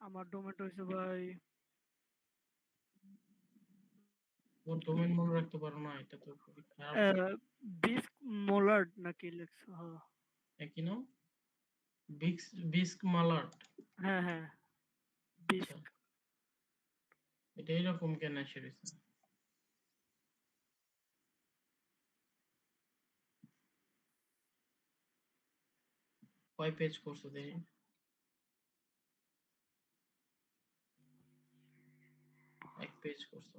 আমার ডোমেনটা হচ্ছে ভাই ওর ডোমেন মনে রাখতে পারো না, এটা তো খুবই খারাপ। বিস্ক মোলার্ড নাকি লেখছে, হ্যাঁ একই নাম, বিস্ক মালার্ট। হ্যাঁ হ্যাঁ আচ্ছা, বিস্ক। এটা এরকম কেন এসে রয়েছে? কয় পেজ করছো দেখি? এক পেজ করছো।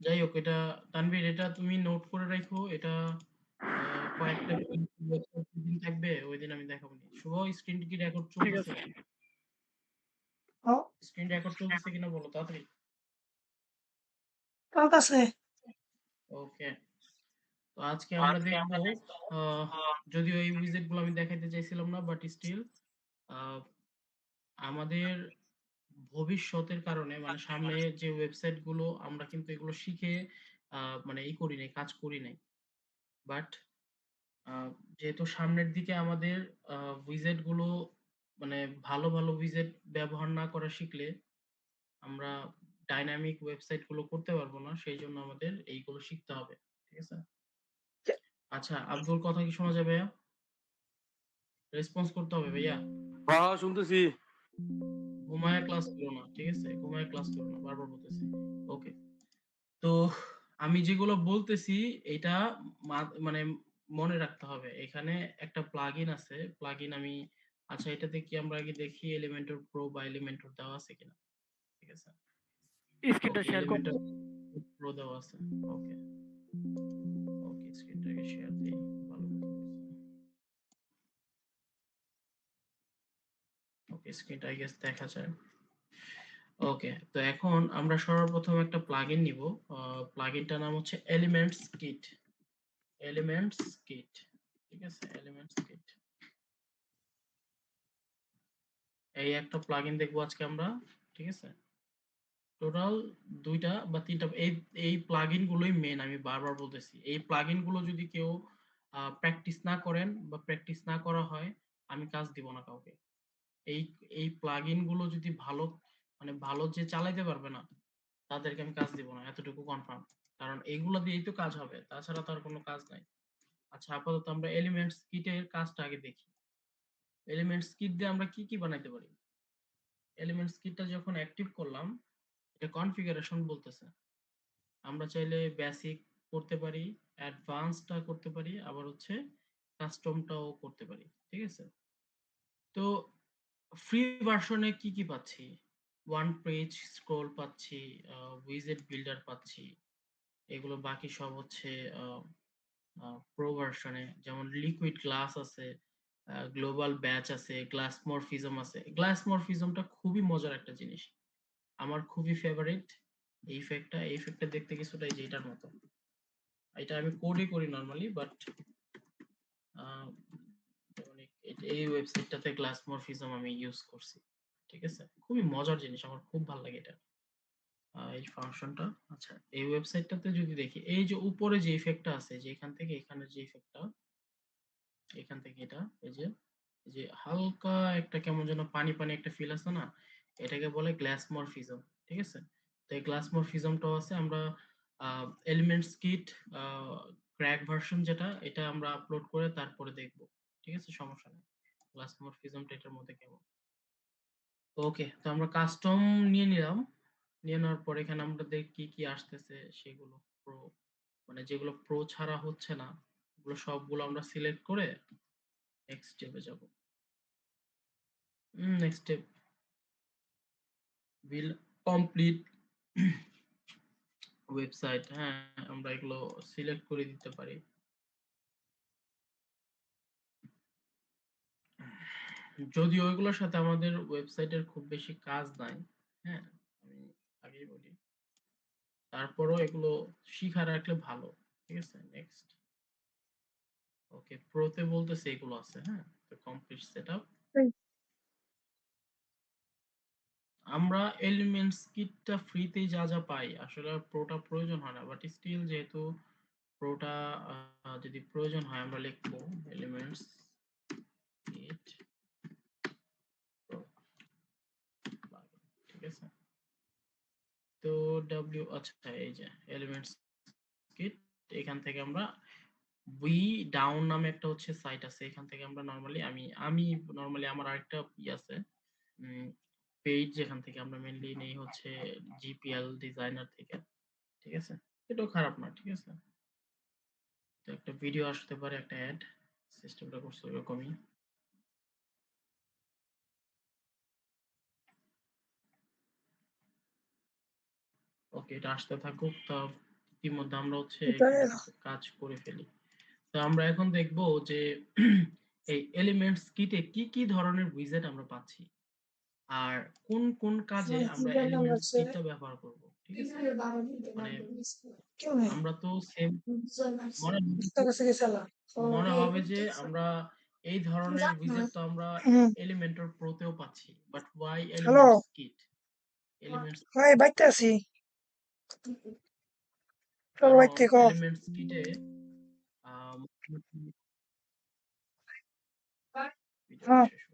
যাই হোক, এটা তানভীর, এটা তুমি নোট করে রাখো। এটা কয়েকটা দিন থাকবে, ওই দিন আমি দেখাবো নি। শুভ, স্ক্রিন কি রেকর্ড ঠিক চলতেছে? আছে। স্ক্রিন রেকর্ড চলতেছে কিনা বলো তাড়াতাড়ি। চলতেছে। ওকে, তো আজকে আমরা দেখবো, যদিও এই উইজেট গুলো আমি দেখাইতে চাইছিলাম না, বাট স্টিল আমাদের ভবিষ্যতের কারণে, মানে সামনে যে ওয়েবসাইট গুলো, আমরা কিন্তু এগুলো শিখে মানে এই করি নাই, কাজ করি নাই, বাট যেহেতু সামনের দিকে আমাদের উইজেট গুলো, মানে ভালো ভালো উইজেট ব্যবহার না করা শিখলে আমরা ডাইনামিক ওয়েবসাইট গুলো করতে পারবো না, সেই জন্য আমাদের এইগুলো শিখতে হবে। ঠিক আছে? আচ্ছা আব্দুল, কথা কি শোনা যাবে? রেসপন্স করতে হবে ভাইয়া। হ্যাঁ শুনতেছি। ঘুমায় ক্লাস করো না, ঠিক আছে? ঘুমায় ক্লাস করো না, বারবার বলতেছি। ওকে, তো আমি যেগুলো বলতেছি এটা মানে মনে রাখতে হবে। এখানে একটা প্লাগইন আছে, প্লাগইন আমি, আচ্ছা এটাতে কি আমরা আগে দেখি এলিমেন্টর প্রো বা এলিমেন্টর দেওয়া আছে কিনা। ঠিক আছে, স্ক্রিনটা ওকে, শেয়ার কর। এলিমেন্টর প্রো দেওয়া আছে। ওকে, ওকে, স্ক্রিনটাকে শেয়ার দিই, ভালো কথা বলছো। ওকে, স্ক্রিনটা আই গেস দেখা যায়। ওকে, তো এখন আমরা সর্বপ্রথম একটা প্লাগইন নিব। প্লাগইনটার নাম হচ্ছে এলিমেন্টস কিট। এলিমেন্টস কিট, ঠিক আছে? এলিমেন্টস কিট, এই একটা প্লাগইন দেখবো আজকে আমরা। ঠিক আছে, টোটাল দুইটা বা তিনটা। এই প্লাগইন গুলোই মেন, আমি বারবার বলতেছি। এই প্লাগইন গুলো যদি কেউ প্র্যাকটিস না করেন বা প্র্যাকটিস না করা হয়, আমি কাজ দিব না কাউকে। এই এই প্লাগইন গুলো যদি ভালো, মানে ভালো যে চালাইতে পারবে না, তাদেরকে আমি কাজ দিব না, এতটুকু কনফার্ম। কারণ এইগুলো দিয়েই তো কাজ হবে, তাছাড়া তো আর কোনো কাজ নাই। আচ্ছা, আপাতত আমরা এলিমেন্টস কিটের কাজটা আগে দেখি। এলিমেন্টস কিট দিয়ে আমরা কি কি বানাইতে পারি। এলিমেন্টস কিটটা যখন অ্যাক্টিভ করলাম, এটা কনফিগারেশন বলতেছে। আমরা চাইলে বেসিক করতে পারি, অ্যাডভান্সডটা করতে পারি, আবার হচ্ছে কাস্টমটাও করতে পারি। ঠিক আছে, তো ফ্রি ভার্সনে কি কি পাচ্ছি? ওয়ান পেজ স্ক্রল পাচ্ছি, উইজেট বিল্ডার পাচ্ছি, এগুলো বাকি সব হচ্ছে প্রো ভার্সনে। যেমন লিকুইড গ্লাস আছে, গ্লোবাল ব্যাচ আছে, গ্লাস মরফিজম আছে। গ্লাস মরফিজমটা খুবই মজার একটা জিনিস, আমার খুবই ফেভারিট। এই ইফেক্টটা দেখতে কিছুটা এই যে এটার মতো। এটা আমি কোডই করি নরমালি, বাট এই ওয়েবসাইটটাতে গ্লাস মরফিজম আমি ইউজ করছি। ঠিক আছে, খুবই মজার জিনিস, আমার খুব ভালো লাগে এটা, এই ফাংশনটা। আচ্ছা, এই ওয়েবসাইটটাতে যদি দেখি, এই যে উপরে যে ইফেক্টটা আছে, যে এখান থেকে এখানে যে ইফেক্টটা, এখান থেকে এটা, এই যে হালকা একটা কেমন যেন পানি পানি একটা ফিল আছে না, এটাকে বলে গ্লাস মরফিজম। ঠিক আছে, তো এই গ্লাস মরফিজমটাও আছে। আমরা এলিমেন্টস কিট ক্র্যাক ভার্সন যেটা, এটা আমরা আপলোড করে তারপরে দেখব। ঠিক আছে, সমস্যা নেই। গ্লাস মরফিজমটা এটার মধ্যে কেমন। ওকে, তো আমরা কাস্টম নিয়ে নিলাম। নিয়ে নেওয়ার পর এখানে আমাদের কি কি আসতেছে সেগুলো, প্রো, মানে যেগুলো প্রো ছাড়া হচ্ছে না, ওগুলো সবগুলো আমরা সিলেক্ট করে নেক্সট স্টেপে যাব। নেক্সট স্টেপ, বিল কমপ্লিট ওয়েবসাইট। হ্যাঁ, আমরা এগুলো সিলেক্ট করে দিতে পারি। যদিও ওইগুলোর সাথে আমাদের ওয়েবসাইটের খুব বেশি কাজ নাই, হ্যাঁ, আমি আগেই বলি, তারপরও এগুলো শিখা রাখলে ভালো। ঠিক আছে, নেক্সট। ওকে, প্রোতে বলতেছে এগুলো আছে। হ্যাঁ, তো কমপ্লিট সেটআপ। আমরা এলিমেন্টস কিটটা ফ্রিতেই যা যা পাই, আসলে প্রোটা প্রয়োজন হয় না, বাট স্টিল যেহেতু প্রোটা যদি প্রয়োজন হয়, আমরা লিখবো এলিমেন্টস কিট www আচ্ছা এই যে এলিমেন্টস কিট, এখান থেকে আমরা উই ডাউন নামে একটা হচ্ছে সাইট আছে, এখান থেকে আমরা নরমালি আমি নরমালি আমার আরেকটা আছে পেজ, যেখান থেকে আমরা মেইনলি নেই হচ্ছে জিপিএল ডিজাইনার থেকে, ঠিক আছে? এটাও খারাপ না, ঠিক আছে? তো একটা ভিডিও আসতে পারে, একটা অ্যাড, সিস্টেমটা করছে এরকমই। ওকে, এটা আসতে থাকুক। তো ইতিমধ্যে আমরা হচ্ছে এখানে কিছু কাজ করে ফেলি। তো আমরা এখন দেখব যে এই এলিমেন্টস কিটে কি কি ধরনের উইজেট আমরা পাচ্ছি আর কোন কোন কাজে আমরা এলিমেন্টস কিটটা ব্যবহার করব, ঠিক আছে? মানে আমরা তো সেম মনে মনে হবে যে আমরা এই ধরনের উইজেট তো আমরা এলিমেন্টর প্রোতেও পাচ্ছি, but why hello elements kit? Elements ভাই বাইতে আছি তোর কারণ বাইতে কো এলিমেন্টস কিটে ভিডিওটা হ্যাঁ শেষ হোক।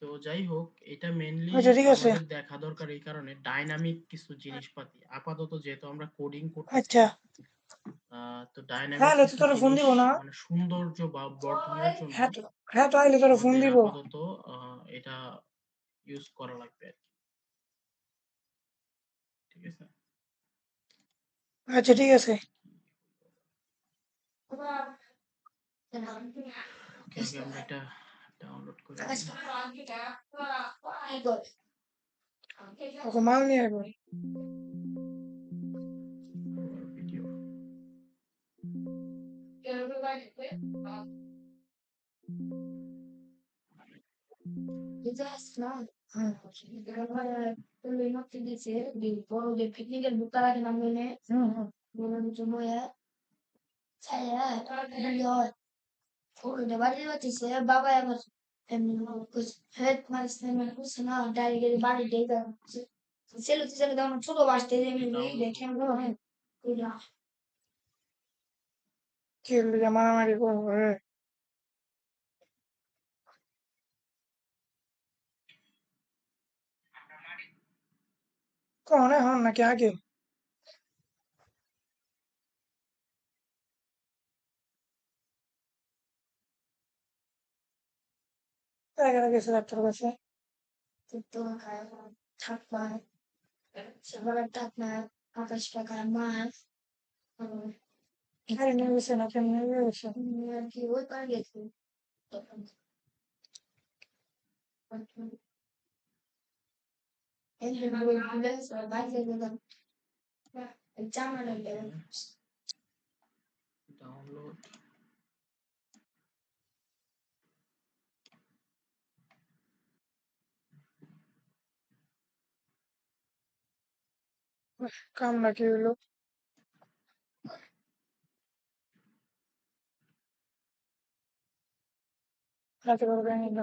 তো যাই হোক, এটা মেইনলি আচ্ছা ঠিক আছে আমাদের দেখা দরকার এই কারণে ডাইনামিক কিছু জিনিসপাতি, আপাতত যেহেতু আমরা কোডিং করতেছি, আচ্ছা তো ডাইনামিক হ্যাঁ তো কিছু তোর ফোন জিনিস দিব না মানে সৌন্দর্য বা বর্ধনের জন্য হ্যাঁ তো আইলে তোর ফোন আমাদের দিব আপাতত এটা ইউজ করা লাগবে আর কি, ঠিক আছে? আচ্ছা ঠিক আছে ওকে, আগে আমরা এটা ডাউনলোড করে ওকে মাল নিয়ে আসবো ভিডিও। কি লিগে মারামারি করবো রে কখন এখন নাকি আগে এগারো গেছে ডাক্তার কাছে গাড়ি নিয়ে গেছে না কেমন নিয়ে গেছে ডাউনলোড কাম নাকি হইলো রাতে করবে নিল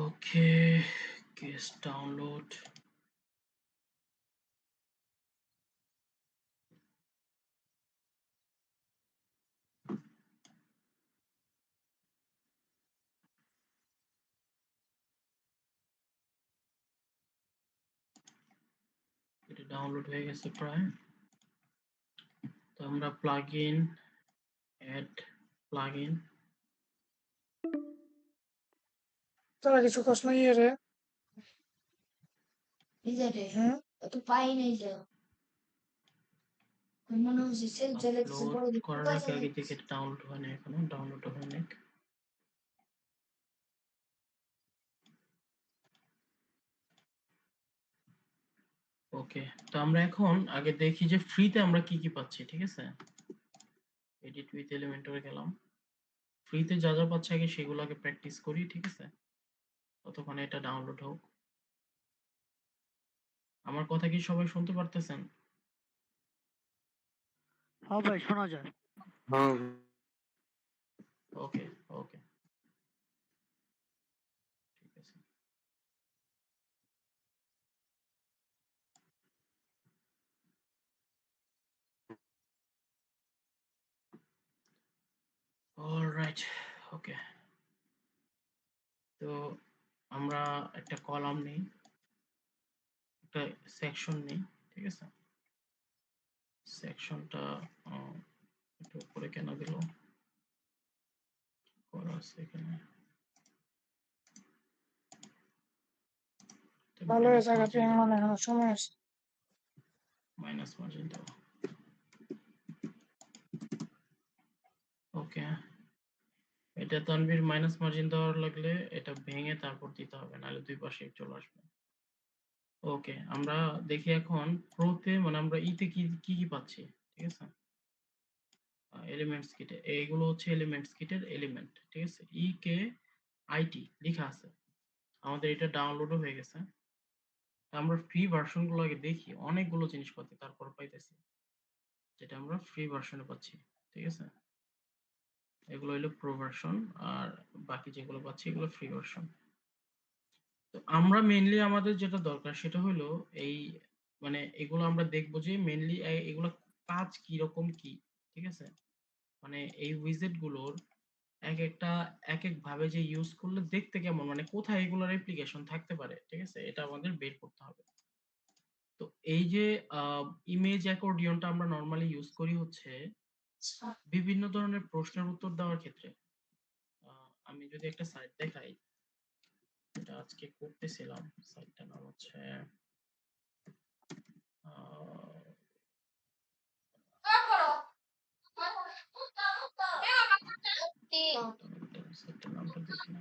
ওকে, কেস ডাউনলোড। এটা ডাউনলোড হয়ে গেছে প্রায়। তো আমরা প্লাগইন অ্যাড প্লাগইন তোরা কিছু কষ্ট নিয়ে রে হ্যাঁ আপলোড করার আগে আগে থেকে এটা ডাউনলোড হয় না, এখনো ডাউনলোড হয় না। ওকে, তো আমরা এখন আগে দেখি যে ফ্রিতে আমরা কি কি পাচ্ছি, ঠিক আছে? এডিট উইথ এলিমেন্টরে গেলাম, ফ্রিতে যা যা পাচ্ছি আগে সেগুলো আগে প্র্যাকটিস করি, ঠিক আছে? ততক্ষণে এটা ডাউনলোড হোক। আমার কথা কি সবাই শুনতে পারতেছেন? হ্যাঁ ভাই শোনা যায়। হ্যাঁ ওকে, ওকে, ঠিক আছে। অলরাইট, ওকে। তো আমরা একটা কলাম নেই, একটা সেকশন নেই, ঠিক আছে। সেকশনটা একটু উপরে কেন দিল, করা আছে এখানে। ভালো হয়েছে, আগে মানে এখনো সময় আছে। মাইনাস মার্জিন দাও। ওকে, এটা তানভীর মাইনাস মার্জিন দেওয়ার লাগলে এটা ভেঙে তারপর দিতে হবে, নাহলে দুই পাশে চলে আসবে। ওকে, আমরা দেখি এখন প্রোতে মানে আমরা ইতে কি কি কি পাচ্ছি, ঠিক আছে। এলিমেন্টস কিটে এইগুলো হচ্ছে এলিমেন্টস কিটের এলিমেন্ট, ঠিক আছে। ই কে আইটি লেখা আছে, আমাদের এটা ডাউনলোডও হয়ে গেছে। আমরা ফ্রি ভার্সন গুলো আগে দেখি, অনেকগুলো জিনিসপাতি তারপর পাইতেছি, যেটা আমরা ফ্রি ভার্সনে পাচ্ছি, ঠিক আছে। এগুলো হলো প্রো ভার্সন, আর বাকি যেগুলো পাচ্ছি এগুলো ফ্রি ভার্সন। তো আমরা মেইনলি আমাদের যেটা দরকার সেটা হলো এই মানে এগুলো আমরা দেখবো যে মেইনলি এগুলো কাজ কি রকম কি, ঠিক আছে। মানে এই উইজেট গুলোর এক একটা এক এক ভাবে যে ইউজ করলে দেখতে কেমন, মানে কোথায় এগুলোর অ্যাপ্লিকেশন থাকতে পারে, ঠিক আছে, এটা আমাদের বের করতে হবে। তো এই যে ইমেজ অ্যাকর্ডিয়নটা আমরা নরমালি ইউজ করি হচ্ছে বিভিন্ন ধরনের প্রশ্নের উত্তর দেওয়ার ক্ষেত্রে। আমি যদি একটা সাইট দেখাই, এটা আজকে করতেছিলাম, সাইটটার নাম হচ্ছে সাইটটার নামটা দেখি না।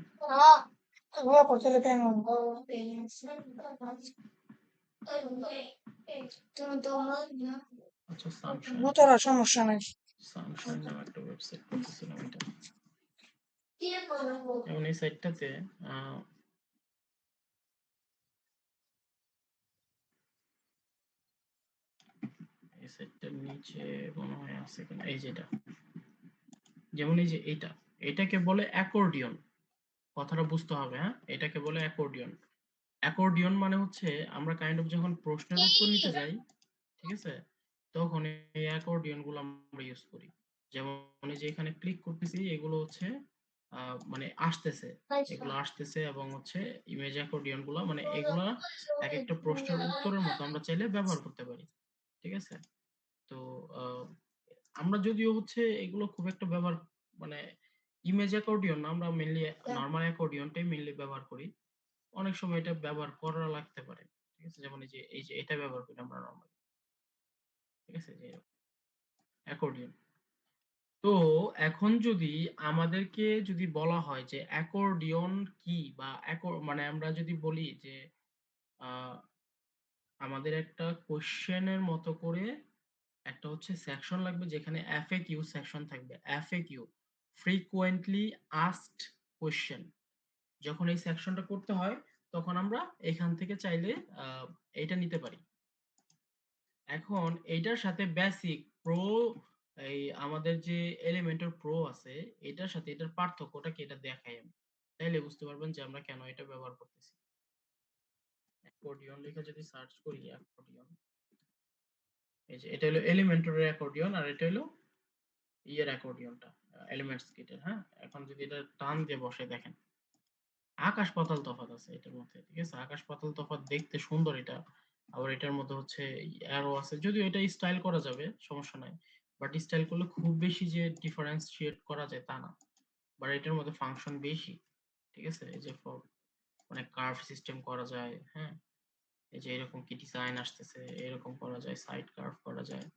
এগুলো করতে কেন আচ্ছা, সানশাইন, ভূতরা সমস্যা নাই। সানশাইন নামে একটা ওয়েবসাইট করতেছিলাম এটা। এবং এই সাইটটাতে এই সাইটটার নিচে মনে হয় আছে কিনা, এই যেটা, যেমন এই যে এটাকে বলে অ্যাকর্ডিয়ন, কথাটা বুঝতে হবে, হ্যাঁ। এটাকে বলে অ্যাকর্ডিয়ন। অ্যাকর্ডিয়ন মানে হচ্ছে আমরা কাইন্ড অফ যখন প্রশ্নের উত্তর নিতে যাই, ঠিক আছে, তখন এই অ্যাকর্ডিয়ন গুলো আমরা ইউজ করি। যেমন এই যে এখানে ক্লিক করতেছি, এগুলো হচ্ছে মানে আসতেছে, এগুলো আসতেছে এবং হচ্ছে ইমেজ অ্যাকর্ডিয়ন গুলো, মানে এগুলা এক একটা প্রশ্নের উত্তরের মতো আমরা চাইলে ব্যবহার করতে পারি, ঠিক আছে। তো আমরা যদিও হচ্ছে এগুলো খুব একটা ব্যবহার মানে ইমেজ অ্যাকর্ডিয়ন না, আমরা মেইনলি নরমাল অ্যাকর্ডিয়নটাই মেইনলি ব্যবহার করি। অনেক সময় এটা ব্যবহার করা লাগতে পারে, ঠিক আছে। যেমন এই যে এটা ব্যবহার করি আমরা নরমালি, ঠিক আছে, যে অ্যাকর্ডিয়ন। তো এখন যদি আমাদেরকে যদি বলা হয় যে অ্যাকর্ডিয়ন কি, বা মানে আমরা যদি বলি যে আহ, আমাদের একটা কোশ্চেনের মতো করে একটা হচ্ছে সেকশন লাগবে, যেখানে এফএকিউ সেকশন থাকবে। FAQ, frequently asked question. যখন এই সেকশনটা করতে হয় তখন আমরা এখান থেকে চাইলে এটা নিতে পারি। এখন এইটার সাথে বেসিক প্রো, এই আমাদের যে এলিমেন্টর প্রো আছে, এটার সাথে এটার পার্থক্যটা কি এটা দেখাই আমি, তাইলে বুঝতে পারবেন যে আমরা কেন এটা ব্যবহার করতেছি। অ্যাকর্ডিয়ন লিখে যদি সার্চ করি, অ্যাকর্ডিয়ন, এই যে এটা হলো এলিমেন্টরের অ্যাকর্ডিয়ন, আর এটা হলো ইয়ের অ্যাকর্ডিয়নটা, এলিমেন্টস কিটের। হ্যাঁ, এখন যদি এটা টান দিয়ে বসে দেখেন, আকাশ পাতাল তফাৎ আছে এটার মধ্যে, ঠিক আছে। আকাশ পাতাল তফাৎ, দেখতে সুন্দর এটা। আবার এটার মধ্যে হচ্ছে অ্যারো আছে, যদিও এটা স্টাইল করা যাবে, সমস্যা নাই। বাট স্টাইল করলে খুব বেশি যে ডিফারেন্সিয়েট করা যায় তা না। বাট এটার মধ্যে ফাংশন বেশি, ঠিক আছে। এই যে মানে কার্ভ সিস্টেম করা যায়, হ্যাঁ। এই যে এরকম কি ডিজাইন আসতেছে, এরকম করা যায়, সাইড কার্ভ করা যায়,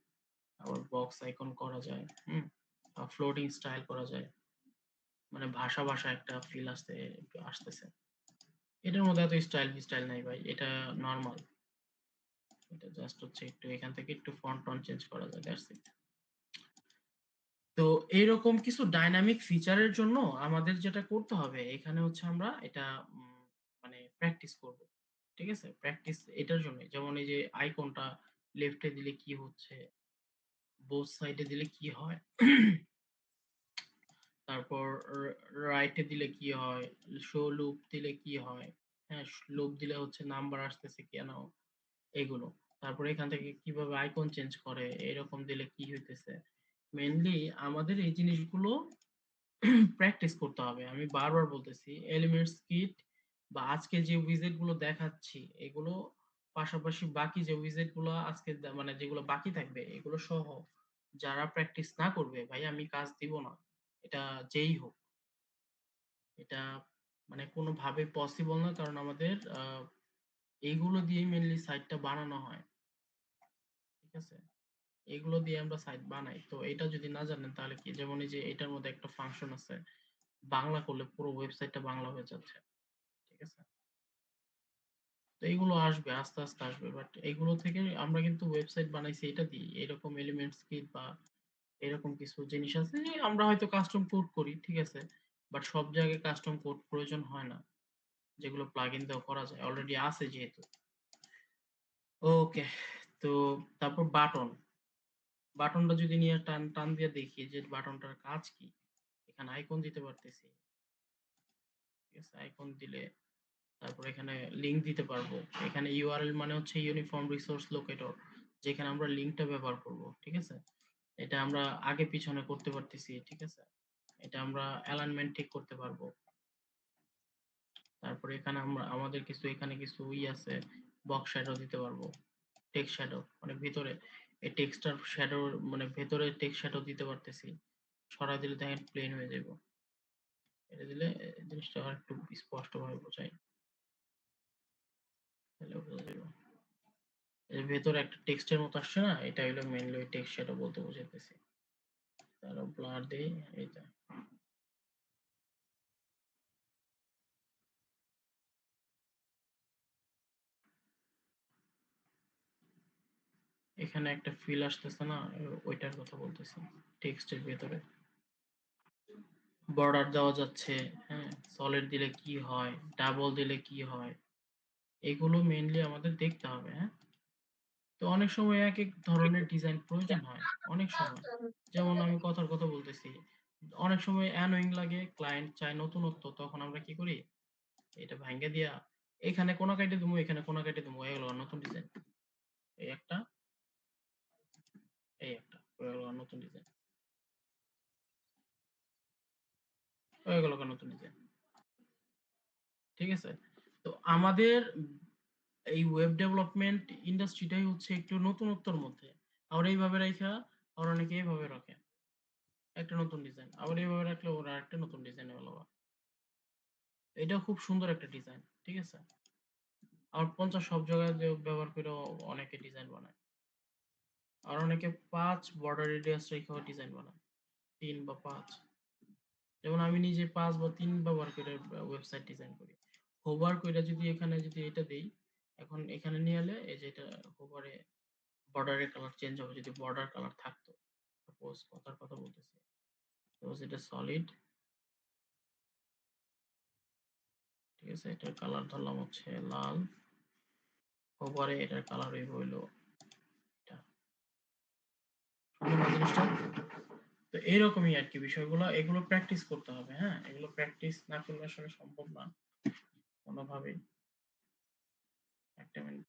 আবার বক্স আইকন করা যায়, ফ্লোটিং স্টাইল করা যায়। মানে ভাষা ভাষা একটা ফিল আসতেছে। এটার মধ্যে এত স্টাইল নাই ভাই, এটা নরমাল। এটা জাস্ট হচ্ছে একটু এখান থেকে একটু ফন্ট টন চেঞ্জ করা যায়, দ্যাটস ইট। তো এইরকম কিছু ডাইনামিক ফিচারের জন্য আমাদের যেটা করতে হবে এখানে হচ্ছে আমরা এটা মানে প্র্যাকটিস করব, ঠিক আছে। প্র্যাকটিস এটার জন্য, যেমন এই যে আইকনটা লেফটে দিলে কি হচ্ছে, বোথ সাইডে দিলে কি হয়, তারপর রাইটে দিলে কি হয়, শো লুপ দিলে কি হয়, হ্যাঁ লুপ দিলে হচ্ছে নাম্বার আসতেছে কেন, এগুলো। তারপরে এখান থেকে কিভাবে আইকন চেঞ্জ করে, এরকম দিলে কি হইতেছে। মেইনলি আমাদের এই জিনিসগুলো প্র্যাকটিস করতে হবে। আমি বারবার বলতেছি এলিমেন্টস কিট বা আজকে যে উইজেট গুলো দেখাচ্ছি এগুলো পাশাপাশি বাকি যে উইজেট গুলো আজকে মানে যেগুলো বাকি থাকবে এগুলো সহ যারা প্র্যাকটিস না করবে ভাই আমি কাজ দিব না। এটা যেই হোক, এটা মানে কোনোভাবে পসিবল না, কারণ আমাদের এইগুলো দিয়ে মেনলি সাইটটা বানানো হয়। ঠিক আছে, এগুলো দিয়ে আমরা সাইট বানাই। তো এটা যদি না জানেন তাহলে কি, যেমন এই যে এটার মধ্যে একটা ফাংশন আছে, বাংলা করলে পুরো ওয়েবসাইটটা বাংলা হয়ে যাচ্ছে। ঠিক আছে, তো এগুলো আসবে আস্তে আস্তে আসবে, বাট এগুলো থেকে আমরা কিন্তু ওয়েবসাইট বানাইছি এটা দিয়ে। এরকম এলিমেন্টস কিট বা এরকম কিছু জিনিস আছে যে আমরা হয়তো কাস্টম কোড করি, ঠিক আছে, বাট সব জায়গায় কাস্টম কোড প্রয়োজন হয় না, যেগুলো প্লাগইন দিয়েও করা যায়, অলরেডি আছে যেহেতু। ওকে, তো তারপর বাটনটা যদি নিয়ে টান টান দিয়ে দেখি যে বাটনটার কাজ কি। এখানে আইকন দিতে পারতেছি, ঠিক আছে, আইকন দিলে তারপর এখানে লিংক দিতে পারবো। এখানে ইউআরএল মানে হচ্ছে ইউনিফর্ম রিসোর্স লোকেটর, যেখানে আমরা লিংকটা ব্যবহার করব। ঠিক আছে, এটা আমরা আগে পিছনে করতে পারতেছি। ঠিক আছে, এটা আমরা অ্যালাইনমেন্ট ঠিক করতে পারবো। তারপরে এখানে আমরা আমাদের কিছু এখানে কিছু আছে, বক্স শ্যাডো দিতে পারবো, টেক্সট শ্যাডো মানে ভিতরে এই টেক্সটার শ্যাডো মানে ভেতরে টেক্সট শ্যাডো দিতে পারতেছি। সরাই দিলে দেখেন প্লেন হয়ে যাবে। এটা দিলে জিনিসটা আর একটু স্পষ্টভাবে বোঝায়, তাহলে বোঝা যাবে। এর ভেতরে একটা টেক্সটের মতো আসছে না, এটা হলো মেইনলি ওই টেক্সট শ্যাডো বলতে বোঝাইতেছি। তাহলে ব্লার দেই এইটা। এখানে একটা ফিল আসতেছে না, ওইটার কথা বলতেছি, টেক্সটের ভেতরে বর্ডার দেওয়া যাচ্ছে, হ্যাঁ সলিড দিলে কি হয়, ডাবল দিলে কি হয়, এগুলো মেইনলি আমাদের দেখতে হবে। হ্যাঁ, তো অনেক সময় এক এক ধরনের ডিজাইন প্রয়োজন হয়, অনেক সময় যেমন আমি কথার কথা বলতেছি, অনেক সময় অ্যানোয়িং লাগে, ক্লায়েন্ট চায় নতুনত্ব, তখন আমরা কি করি, এটা ভাঙ্গে দিয়া এখানে কোনা কাটে দেবো, এখানে কোনা কাটে দেবো, হয়ে গেল নতুন ডিজাইন। এই একটা, এই একটা হয়ে গেল নতুন ডিজাইন, হয়ে গেল নতুন ডিজাইন। ঠিক আছে, তো আমাদের এই ওয়েব ডেভেলপমেন্ট ইন্ডাস্ট্রিটাই হচ্ছে একটু নতুনত্বর মধ্যে। আবার এইভাবে রাখা, আর অনেকে এইভাবে রাখে একটা নতুন ডিজাইন, আবার এইভাবে রাখলে ওরা একটা নতুন ডিজাইন হলো। এটা খুব সুন্দর একটা ডিজাইন। ঠিক আছে, আর 50 সব জায়গায় ব্যবহার করে অনেকে ডিজাইন বানায়, আর অনেকে 5 বর্ডার রেডিয়াস রেখেও ডিজাইন বানায়, 3 বা 5। যেমন আমি নিজে 5 বা 3 ব্যবহার করে ওয়েবসাইট ডিজাইন করি। হোভার কইরা যদি এখানে যদি এটা দেই, এখন এখানে নিয়ে এলে এই যে এটা হোভারে বর্ডারের কালার চেঞ্জ হবে যদি বর্ডার কালার থাকতো। সাপোজ কথার কথা বলতেছি, সাপোজ এটা সলিড, ঠিক আছে, এটার কালার ধরলাম হচ্ছে লাল, হোভারে এটার কালার হইলো এটা। সুন্দর না জিনিসটা? তো এরকমই আর কি বিষয়গুলো, এগুলো প্র্যাকটিস করতে হবে। হ্যাঁ, এগুলো প্র্যাকটিস না করলে আসলে সম্ভব না কোনোভাবেই। একটা মিনিট।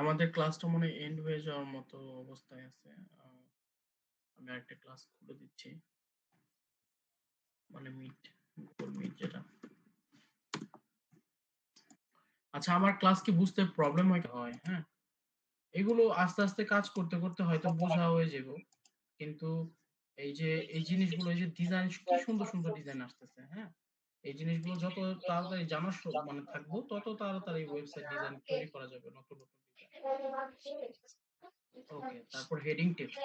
আমাদের ক্লাসটা মনে হয় এন্ড হয়ে যাওয়ার মতো অবস্থায় আছে। আমি আরেকটা ক্লাস খুলে দিচ্ছি, মানে মিট, গুগল মিট যেটা। আচ্ছা, আমার ক্লাস কি বুঝতে প্রবলেম হয়? হ্যাঁ, এগুলো আস্তে আস্তে কাজ করতে করতে হয়তো বোঝা হয়ে যাব, কিন্তু এই যে এই জিনিসগুলো, এই যে ডিজাইন, কি সুন্দর সুন্দর ডিজাইন আসতেছে। হ্যাঁ, এই জিনিসগুলো যত তাড়াতাড়ি জানা মানে থাকবো তত তাড়াতাড়ি ওয়েবসাইট ডিজাইন তৈরি করা যাবে, নতুন নতুন ডিজাইন। ওকে, তারপর হেডিং টেক্সট।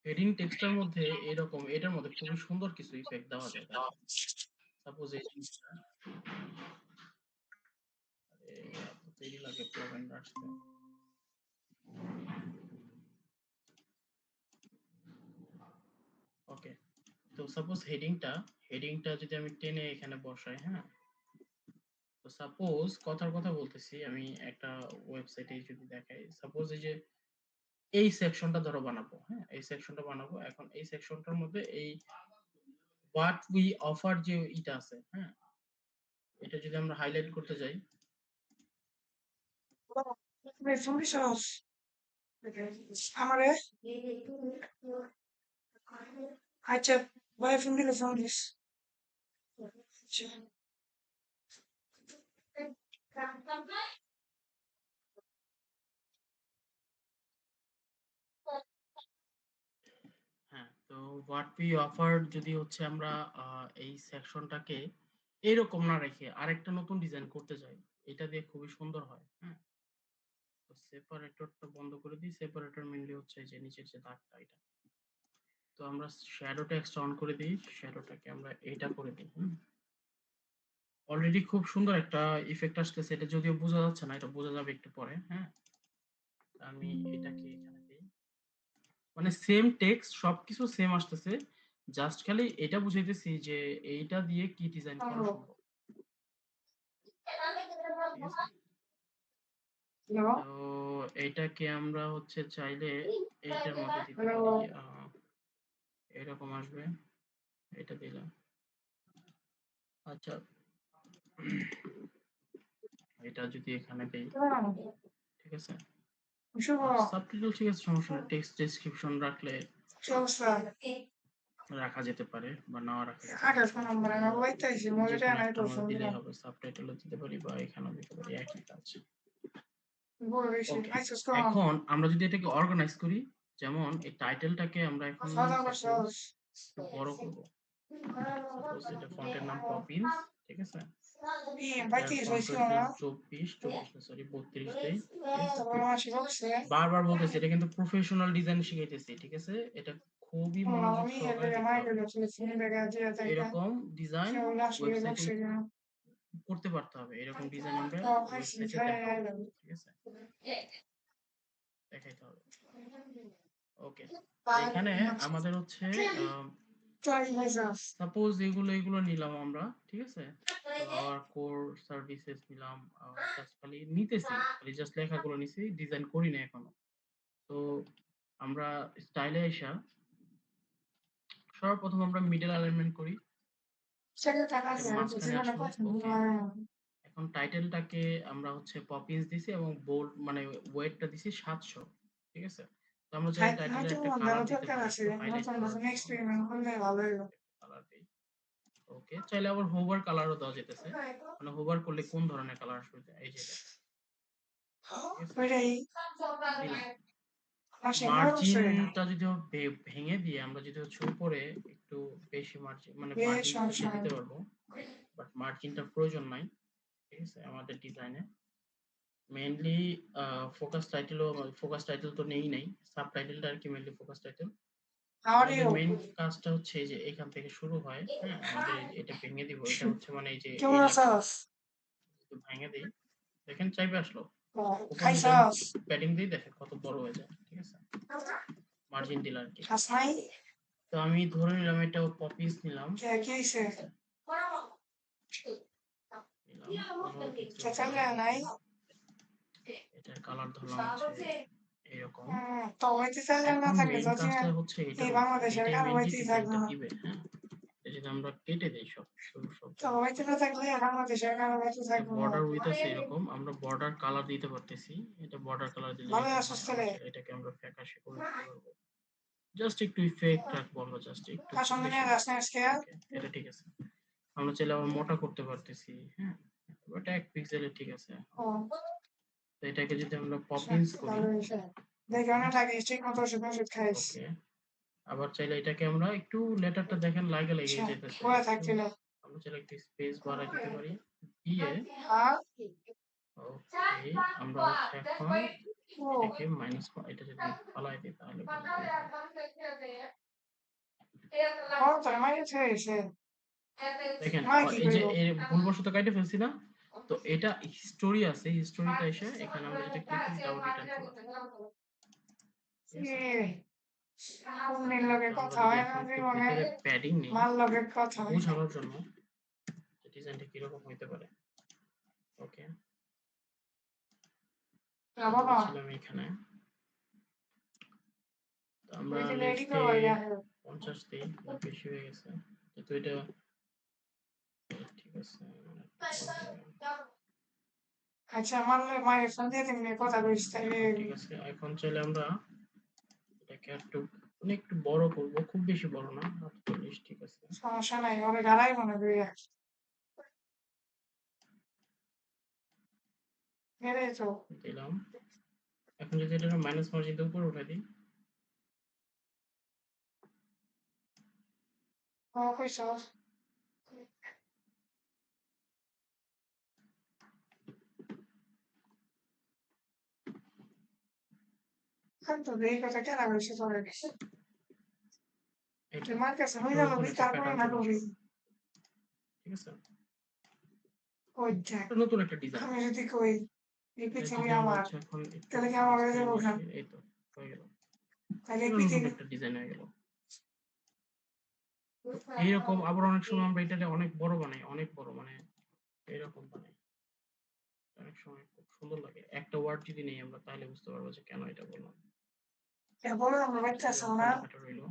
হেডিং টেক্সটের মধ্যে এরকম, এটার মধ্যে খুবই সুন্দর কিছু ইফেক্ট দেওয়া যায়। দেখেন, সাপোজ এই জিনিসটা, এত দেরি লাগে প্লাগইন আসতে। ওকে, তো সাপোজ হেডিংটা যদি আমি টেনে এখানে বসাই, হ্যাঁ, তো সাপোজ কথার কথা বলতেছি, আমি একটা ওয়েবসাইটে যদি দেখাই, সাপোজ এই সেকশনটা ধরো বানাবো, হ্যাঁ, এই সেকশনটা বানাবো। এখন এই সেকশনটার মধ্যে এই হোয়াট উই অফার যে এটা আছে, হ্যাঁ, এটা যদি আমরা হাইলাইট করতে যাই, From sauce. আমারে আচ্ছা ভাই ফোন দিলে ফোন দিস আচ্ছা হ্যাঁ, তো হোয়াট উই অফার যদি হচ্ছে আমরা এই সেকশনটাকে এরকম না রেখে আরেকটা নতুন ডিজাইন করতে চাই, এটা দিয়ে খুবই সুন্দর হয়। হ্যাঁ, তো সেপারেটরটা বন্ধ করে দিই। সেপারেটর মেইনলি হচ্ছে যে নিচের যে দাগটা, এটা। তো আমরা শ্যাডো টেক্সট অন করে দিই, শ্যাডোটাকে আমরা এইটা করে দিই। অলরেডি খুব সুন্দর একটা ইফেক্ট আসতেছে, এটা যদিও বোঝা যাচ্ছে না, এটা বোঝা যাবে একটু পরে। হ্যাঁ, আমি এটাকে এখানে দিই, মানে সেম টেক্সট সবকিছু সেম আসতেছে, জাস্ট খালি এটা বুঝাইতেছি যে এইটা দিয়ে কি ডিজাইন করা সম্ভব। ঠিক আছে, তো এটাকে আমরা হচ্ছে চাইলে এইটার মধ্যে দিতে পারি, এরকম আসবে, এটা দিলাম। আচ্ছা, এটা যদি এখানে দেই, ঠিক আছে, সাবটাইটেল ঠিক আছে, সমস্যা নেই, টেক্সট ডেসক্রিপশন রাখলে রাখা যেতে পারে বা নাও রাখা যেতে পারে, যে কোনো একটা আমরা দিলেই হবে। সাবটাইটেলও দিতে পারি বা এখানেও দিতে পারি, একই কাজ। ওকে, এখন আমরা যদি এটাকে অর্গানাইজ করি, যেমন এই টাইটেলটাকে আমরা এখন সাপোজ একটু বড় করব, সাপোজ এটা ফন্টের নাম পপিন্স, ঠিক আছে, এটা ফন্ট 24 সরি 32 দেই, ঠিক আছে। বারবার বলতেছি এটা কিন্তু প্রফেশনাল ডিজাইন শিখাইতেছি, ঠিক আছে, এটা খুবই মনোযোগ সহকারে দেখতে হবে। এরকম ডিজাইন ওয়েবসাইটে করতে পারতে হবে, এরকম ডিজাইন আমরা ওয়েবসাইটে দেখাবো, ঠিক আছে, দেখাইতে হবে। ওকে, এখানে আমাদের হচ্ছে সাপোজ এগুলো নিলাম আমরা, ঠিক আছে, তো আওয়ার কোর সার্ভিসেস নিলাম, জাস্ট খালি নিতেছি, খালি জাস্ট লেখাগুলো নিছি, ডিজাইন করি না এখনো। তো আমরা স্টাইলে আইসা সর্বপ্রথম আমরা মিডল অ্যালাইনমেন্ট করি, মাঝখানে আসলো। ওকে, এখন টাইটেলটাকে আমরা হচ্ছে পপিন্স দিছি এবং বোল্ড মানে ওয়েটটা দিছি 700, ঠিক আছে। তো আমরা চাইলে টাইটেলের একটা কালার দিতে পারি, একটু হাইলাইট করার জন্য কালার দেই। ওকে, চাইলে আবার হোভার কালারও দেওয়া যেতেছে, মানে হোভার করলে কোন ধরনের কালার আসবে, এই যে এটা, দিলাম। মার্জিনটা যদি ভেঙে দিয়ে আমরা যদি হচ্ছে উপরে একটু বেশি মার্জিন, মানে মার্জিন দিতে পারবো, বাট মার্জিনটার প্রয়োজন নাই, ঠিক আছে, আমাদের ডিজাইনে। মেইনলি ফোকাস টাইটেল তো নেই, সাবটাইটেলটা আর কি মেইনলি ফোকাস টাইটেল। আমাদের মেইন কাজটা হচ্ছে এই যে এখান থেকে শুরু হয়, হ্যাঁ, আমাদের এটা ভেঙে দিব, এটা হচ্ছে মানে এই যে ভেঙে দিই, দেখেন চাইবে আসলো, ওখানে যদি আমি প্যাডিং দিই দেখেন কত বড় হয়ে যায়, ঠিক আছে, মার্জিন দিলে আর কি। তো আমি ধরে নিলাম এটা পপিস নিলাম, এটার কালার ধরলাম হচ্ছে এরকম। এখন মেইন কাজটা হচ্ছে এটাই মেইনলি ডিজাইনটা দিবে। হ্যাঁ, যদি আমরা কেটে দেই সব বর্ডার উইথ আছে এরকম, আমরা বর্ডার কালার দিতে পারতেছি, এটা বর্ডার কালার দিলে এটাকে আমরা ফ্যাকাশে করে দিতে পারবো, জাস্ট একটু ইফেক্ট রাখবো আমরা, জাস্ট একটু, এটা ঠিক আছে। আমরা চাইলে আবার মোটা করতে পারতেছি, হ্যাঁ, ওটা 1 পিক্সেলে ঠিক আছে। তো এটাকে যদি আমরা পপিন্স করি, ওকে, আবার চাইলে এটাকে আমরা একটু লেটারটা দেখেন লেগে যেতেছে, আমরা চাইলে একটু স্পেস বাড়াই দিতে পারি দিয়ে হ্যাঁ ওকে আমরা হচ্ছে এখন ও এটাকে মাইনাস এটা যদি ফালাই দিই তাহলে ভালো হবে। বড় তোর মাইনাস হয়ে গেছে দেখেন মা কি এই যে করবো এর ভুলবশত কাটে ফেলছি না, তো এটা হিস্টোরি আছে, হিস্টোরিটা এসে এখানে আমরা যেটা ক্লিক করি আবার রিটার্ন চলে আসে, ঠিক আছে? অন্যের লগে তো আমরা কথা যদি হয় না এখন একটু জীবনে ভিতরে প্যাডিং নেই মার লগে কথা হয় না বোঝানোর জন্য ডিজাইনটা কিরকম হইতে পারে। ওকে, যাবো না ছিলাম এখানে, তো আমরা ওই যে লেটস রেডি সে করবো দেখো 50 দিই, না বেশি হয়ে গেছে, তো এটা ঠিক আছে আচ্ছা মারলে মায়ের ফোন দিয়ে তুমি কথা কইস তাইলে ঠিক আছে। এখন চাইলে আমরা এটাকে একটু একটু বড় করব, খুব বেশি বড় না, 48 ঠিক আছে। সমস্যা নাই ওরে গাড়াই মনে করি মেরে তো দিলাম। এখন যদি এটা মাইনাস মার্জিন দিয়ে উপরে উঠাই দিই, ও কইস তো এই কথা কেন কইছে তোর এটা তোমার কাছে হয়ে সুন্দর গেল করে একটা তারপরে প্যাটার্ন না চলে করবি আসলো, ঠিক আছে? ওই দেখ এটা নতুন একটা ডিজাইন, আমি যদি কই এই এটা পৃথিবী যদি আমরা আমার হচ্ছে এখন একটু তাহলে কি আমার হয়ে মাঝখানে যাবো নিয়ে খান আসি, এই তো হয়ে গেল, তাহলে এই এটা নতুন পৃথিবী একটা ডিজাইন হয়ে গেল। তো এইরকম আবার অনেক সময় আমরা এটাকে অনেক বড় বানাই, অনেক বড় মানে এরকম বানাই, অনেক সময় খুব সুন্দর লাগে। একটা ওয়ার্ড যদি নেই আমরা তাহলে বুঝতে পারবো যে কেন এটা বললাম। বলো আমরা বাচ্চা এই যে আছো অফার না লেখাটা রইলো,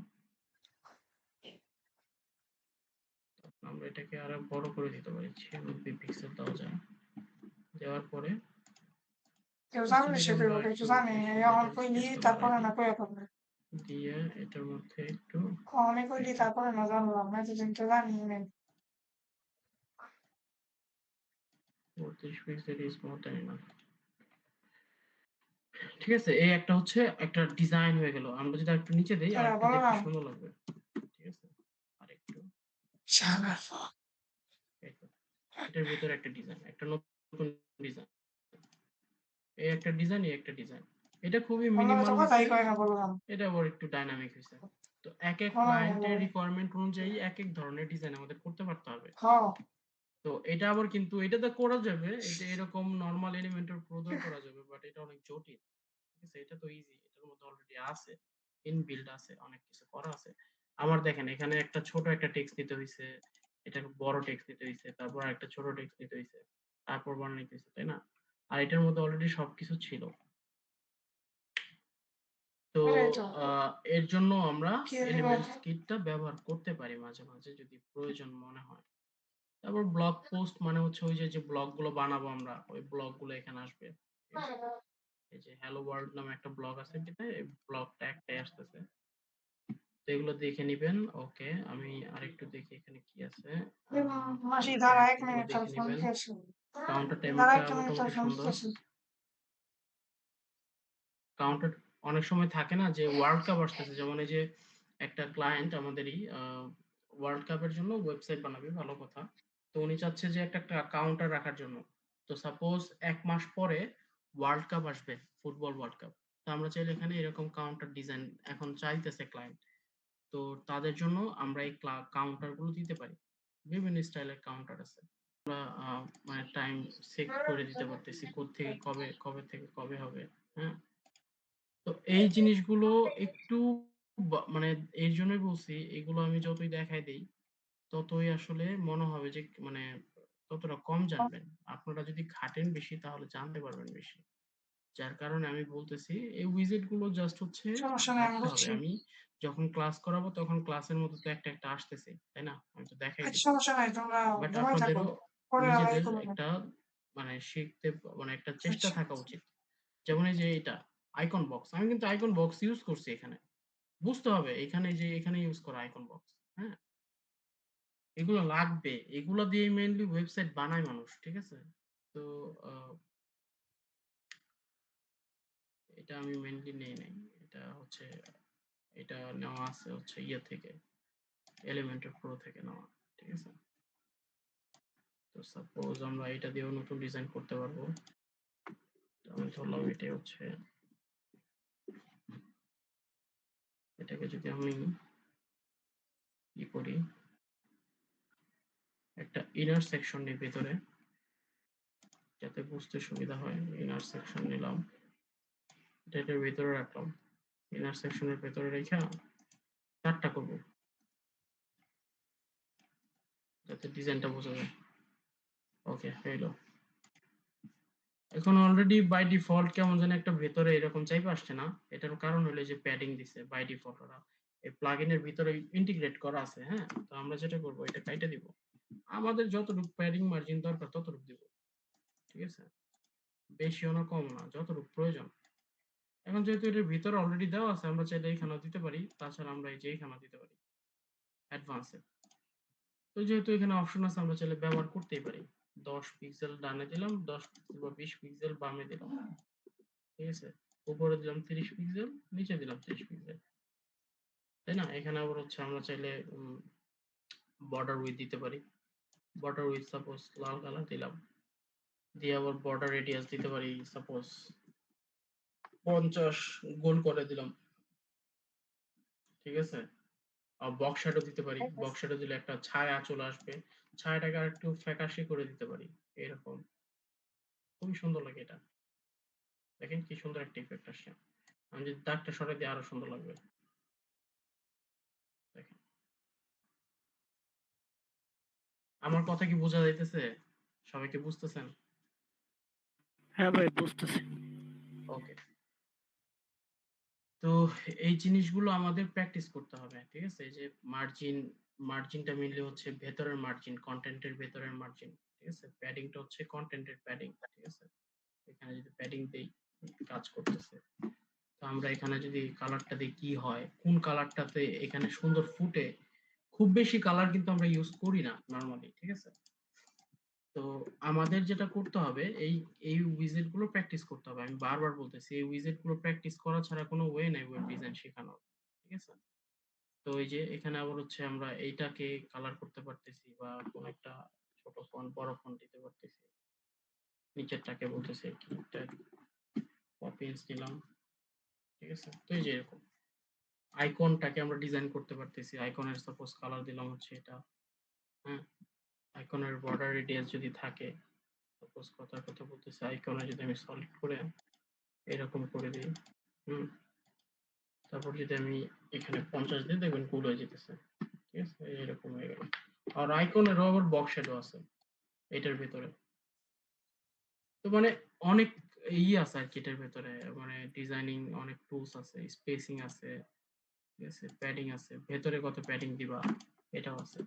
আমরা এটাকে আরো বড় করে দিতে পারি, 96 পিক্সেল দেওয়া যায়। দেওয়ার পরে কেউ জাস্ট জানলে এটাকে সে আমরা করবো একটু কেউ জানে বেশি এখন লেটার কইলি স্পেসটা বাড়াই তারপরে দিই, না কয়ে পারবে দিয়ে এটার মধ্যে একটু অনেক কইলি তারপরে না জানলাম না এতদিন তো জানি না 32 pixel is more than enough. ঠিক আছে, এই একটা হচ্ছে একটা ডিজাইন হয়ে গেল। আমরা যদি একটু নিচে দেই আর একটু বলো দেখতে না সুন্দর লাগবে, ঠিক আছে? আর একটু শালা এই তো, এটার ভিতরে একটা ডিজাইন, একটা নতুন ডিজাইন, এই একটা ডিজাইন, এই একটা ডিজাইন, এটা খুবই অন্য তো মিনিমাল কথাই হইছে, কয় না বললাম এটা আবার একটু ডাইনামিক হইছে। তো এক এক কোনো ক্লায়েন্টের রিকোয়ারমেন্ট অনুযায়ী এক এক ধরনের ডিজাইন আমাদের করতে পারতে হবে। হ তো এটা আবার কিন্তু এটাতে করা যাবে, এটা এরকম নরমাল এলিমেন্টের প্রয়োগ করা যাবে, বাট এটা অনেক জটিল, ঠিক আছে? এটা তো ইজি, এটার মধ্যে অলরেডি আছে, ইনবিল্ড আছে, অনেক কিছু করা আছে। আমার দেখেন এখানে একটা ছোট একটা টেক্সট দিতে হইছে, এটাকে বড় টেক্সট দিতে হইছে, তারপর একটা ছোট টেক্সট দিতে হইছে, তারপর বানাইতে হইছে, তাই না? আর এটার মধ্যে অলরেডি সবকিছু ছিল। তো মেরে তো এর জন্য আমরা কি এলিমেন্টস কিটটা ব্যবহার করতে পারি মাঝে মাঝে যদি প্রয়োজন মনে হয়। তারপর ব্লগ পোস্ট মানে হচ্ছে ওই যে যে ব্লগগুলো বানাবো আমরা, ওই ব্লগগুলো এখানে আসবে, ঠিক আছে? এই যে হ্যালো ওয়ার্ল্ড নামে একটা ব্লগ আছে, যেটা এই ব্লগটা একটাই আসতেছে, তো এগুলো দেখে নিবেন। ওকে, আমি আরেকটু দেখি এখানে কি আছে। মাসি ধারা ট্যাগ এক এগুলো মিনিট দেখে ফোন নিবেন। দিতেছে কাউন্টার ধারা টাইমারটা একটা মিনিট মোটামুটি ফোন সুন্দর। দিতেছে কাউন্টার অনেক সময় থাকে না যে ওয়ার্ল্ড কাপ আসতেছে, যেমন এই যে একটা ক্লায়েন্ট আমাদেরই ওয়ার্ল্ড কাপের জন্য ওয়েবসাইট বানাবে, ভালো কথা। তো উনি চাচ্ছে যে একটা কাউন্টার রাখার জন্য। তো সাপোজ 1 মাস পরে ওয়ার্ল্ড কাপ আসবে, ফুটবল ওয়ার্ল্ড কাপ। তো আমরা চাইলে এখানে এরকম কাউন্টার ডিজাইন এখন চাইতেছে ক্লায়েন্ট, তো তাদের জন্য আমরা এই কাউন্টার গুলো দিতে পারি। বিভিন্ন স্টাইলের কাউন্টার আছে, মানে টাইম সেট করে দিতে পারতেছি, কোত্থেকে কবে, কবে থেকে কবে হবে। হ্যাঁ, তো এই জিনিসগুলো একটু মানে এর জন্যই বলছি, এগুলো আমি যতই দেখাই দেই ততই আসলে মনে হবে যে মানে ততটা কম জানবেন। আপনারা যদি ঘাটেন বেশি তাহলে জানতে পারবেন বেশি। যার কারণে আমি বলতেছি এই উইজেট গুলো জাস্ট হচ্ছে সমস্যা নেই আমি ঘাটতে হবে। বুঝছি আমি যখন ক্লাস করাবো তখন ক্লাসের মতো তো একটা একটা আসতেছে, তাই না? আমি তো দেখাই আচ্ছা দিব, সমস্যা নাই তোমরা বাট ঘুমাই থাকো আপনাদেরও পরে আবার নিজেদের করবো একটা মানে শিখতে মানে একটা চেষ্টা আচ্ছা থাকা উচিত। যেমন এই যে এটা আইকন বক্স, আমি কিন্তু আইকন বক্স ইউজ করছি এখানে, বুঝতে হবে এখানে যে এখানে ইউজ করা আইকন বক্স। হ্যাঁ, এগুলো লাগবে, এগুলো দিয়ে মেইনলি ওয়েবসাইট বানায় মানুষ, ঠিক আছে? তো এটা আমি মেইনলি নেই নাই, এটা হচ্ছে এটা নেওয়া আছে হচ্ছে ইয়ে থেকে, এলিমেন্টর প্রো থেকে নেওয়া, ঠিক আছে? তো সাপোজ আমরা এটা দিয়েও নতুন ডিজাইন করতে পারবো। তো আমি ধরলাম এটাই হচ্ছে, এটাকে যদি আমি কি করি, একটা ইনার সেকশন নিই ভেতরে, যাতে বুঝতে সুবিধা হয়। ইনার সেকশন নিলাম, এটার ভেতরে রাখলাম, ইনার সেকশনের ভেতরে রেখে 4টা করবো যাতে ডিজাইনটা বোঝা যায়। ওকে, হইলো। এখন অলরেডি বাই ডিফল্ট কেমন যেন একটা ভেতরে এরকম চাইবে আসছে না, এটার কারণ হলো যে প্যাডিং দিছে বাই ডিফল্ট, ওরা এই প্লাগইনের ভিতরে ইন্টিগ্রেট করা আছে। হ্যাঁ, তো আমরা যেটা করব এটা কাইটা দিব, আমাদের যতটুকু প্যাডিং মার্জিন দরকার ততটুকু দিব, ঠিক আছে, বেশিও না কম না, যতটুকু প্রয়োজন। এখন যেহেতু এটার ভিতরে অলরেডি দেওয়া আছে, আমরা চাইলে এইখানেও দিতে পারি, তাছাড়া আমরা এই যে এইখানেও দিতে পারি অ্যাডভান্সে। তো যেহেতু এখানে অপশন আছে, আমরা চাইলে ব্যবহার করতেই পারি। 10 পিক্সেল ডানে দিলাম, 10 পিক্সেল বা 20 পিক্সেল বামে দিলাম, ঠিক আছে, উপরে দিলাম 30 পিক্সেল, নিচে দিলাম 30 পিক্সেল, তাই না? এখানে আবার হচ্ছে আমরা চাইলে বর্ডার উইথ দিতে পারি, border with suppose Lal colour দিলাম, দিয়ে আবার বর্ডার রেডিয়াস দিতে পারি সাপোজ 50 গোল করে দিলাম, ঠিক আছে। আর বক্স শ্যাডো দিতে পারি, বক্স শ্যাডো দিলে একটা ছায়া চলে আসবে, ছায়াটাকে আর একটু ফ্যাকাশে করে দিতে পারি, এরকম খুবই সুন্দর লাগে এটা। দেখেন কি সুন্দর একটা ইফেক্ট আসছে। আমি যদি দাগটা সরাই দিই আরো সুন্দর লাগবে। দেখেন, আমার কথা কি বোঝা যাইতেছে? সবাইকে বুঝতেছেন? হ্যাঁ ভাই, বুঝতেছি। ওকে। তো এই জিনিসগুলো আমাদের প্র্যাকটিস করতে হবে, ঠিক আছে। এই যে মার্জিনটা মেইনলি হচ্ছে ভেতরের মার্জিন, কন্টেন্টের ভেতরের মার্জিন, ঠিক আছে। প্যাডিংটা হচ্ছে কন্টেন্টের প্যাডিং, ঠিক আছে। এখানে যদি প্যাডিং দেই, কাজ করতেছে। তো আমরা এখানে যদি কালারটা দিই, কি হয়, কোন কালারটাতে এখানে সুন্দর ফুটে, খুব বেশি কালার কিন্তু আমরা ইউজ করি না নরমালি, ঠিক আছে। তো আমাদের যেটা করতে হবে, এই এই উইজেট গুলো প্র্যাকটিস করতে হবে। আমি বারবার বলতেছি, এই উইজেট গুলো প্র্যাকটিস করা ছাড়া কোনো ওয়ে নাই ওয়েব ডিজাইন শেখানোর, ঠিক আছে। তো এই যে এখানে আবার হচ্ছে আমরা এইটাকে কালার করতে পারতেছি, বা কোন একটা ছোট ফন্ট বড় ফন্ট দিতে পারতেছি। নিচেরটাকে বলতেছে কি পপিন্স নিলাম, ঠিক আছে। তো এই যে এরকম আইকনটাকে আমরা ডিজাইন করতে পারতেছি। আইকনের সাপোজ কালার দিলাম হচ্ছে এটা, হ্যাঁ। আইকনের বর্ডার রেডিয়াস যদি থাকে, সাপোজ কথার কথা বলতেছি, আইকনে যদি আমি সলিড করে এরকম করে দিই, হুম, তারপর যদি আমি এখানে 50 দিই, দেখবেন কুল হয়ে যেতেছে, ঠিক আছে, এরকম হয়ে গেল। আর আইকনেরও আবার বক্স শ্যাডো আছে এটার ভেতরে। তো মানে অনেক আছে আর কি এটার ভেতরে, মানে ডিজাইনিং অনেক টুলস আছে, স্পেসিং আছে, ঠিক আছে, প্যাডিং আছে, ভেতরে কত প্যাডিং দিবা এটাও আছে।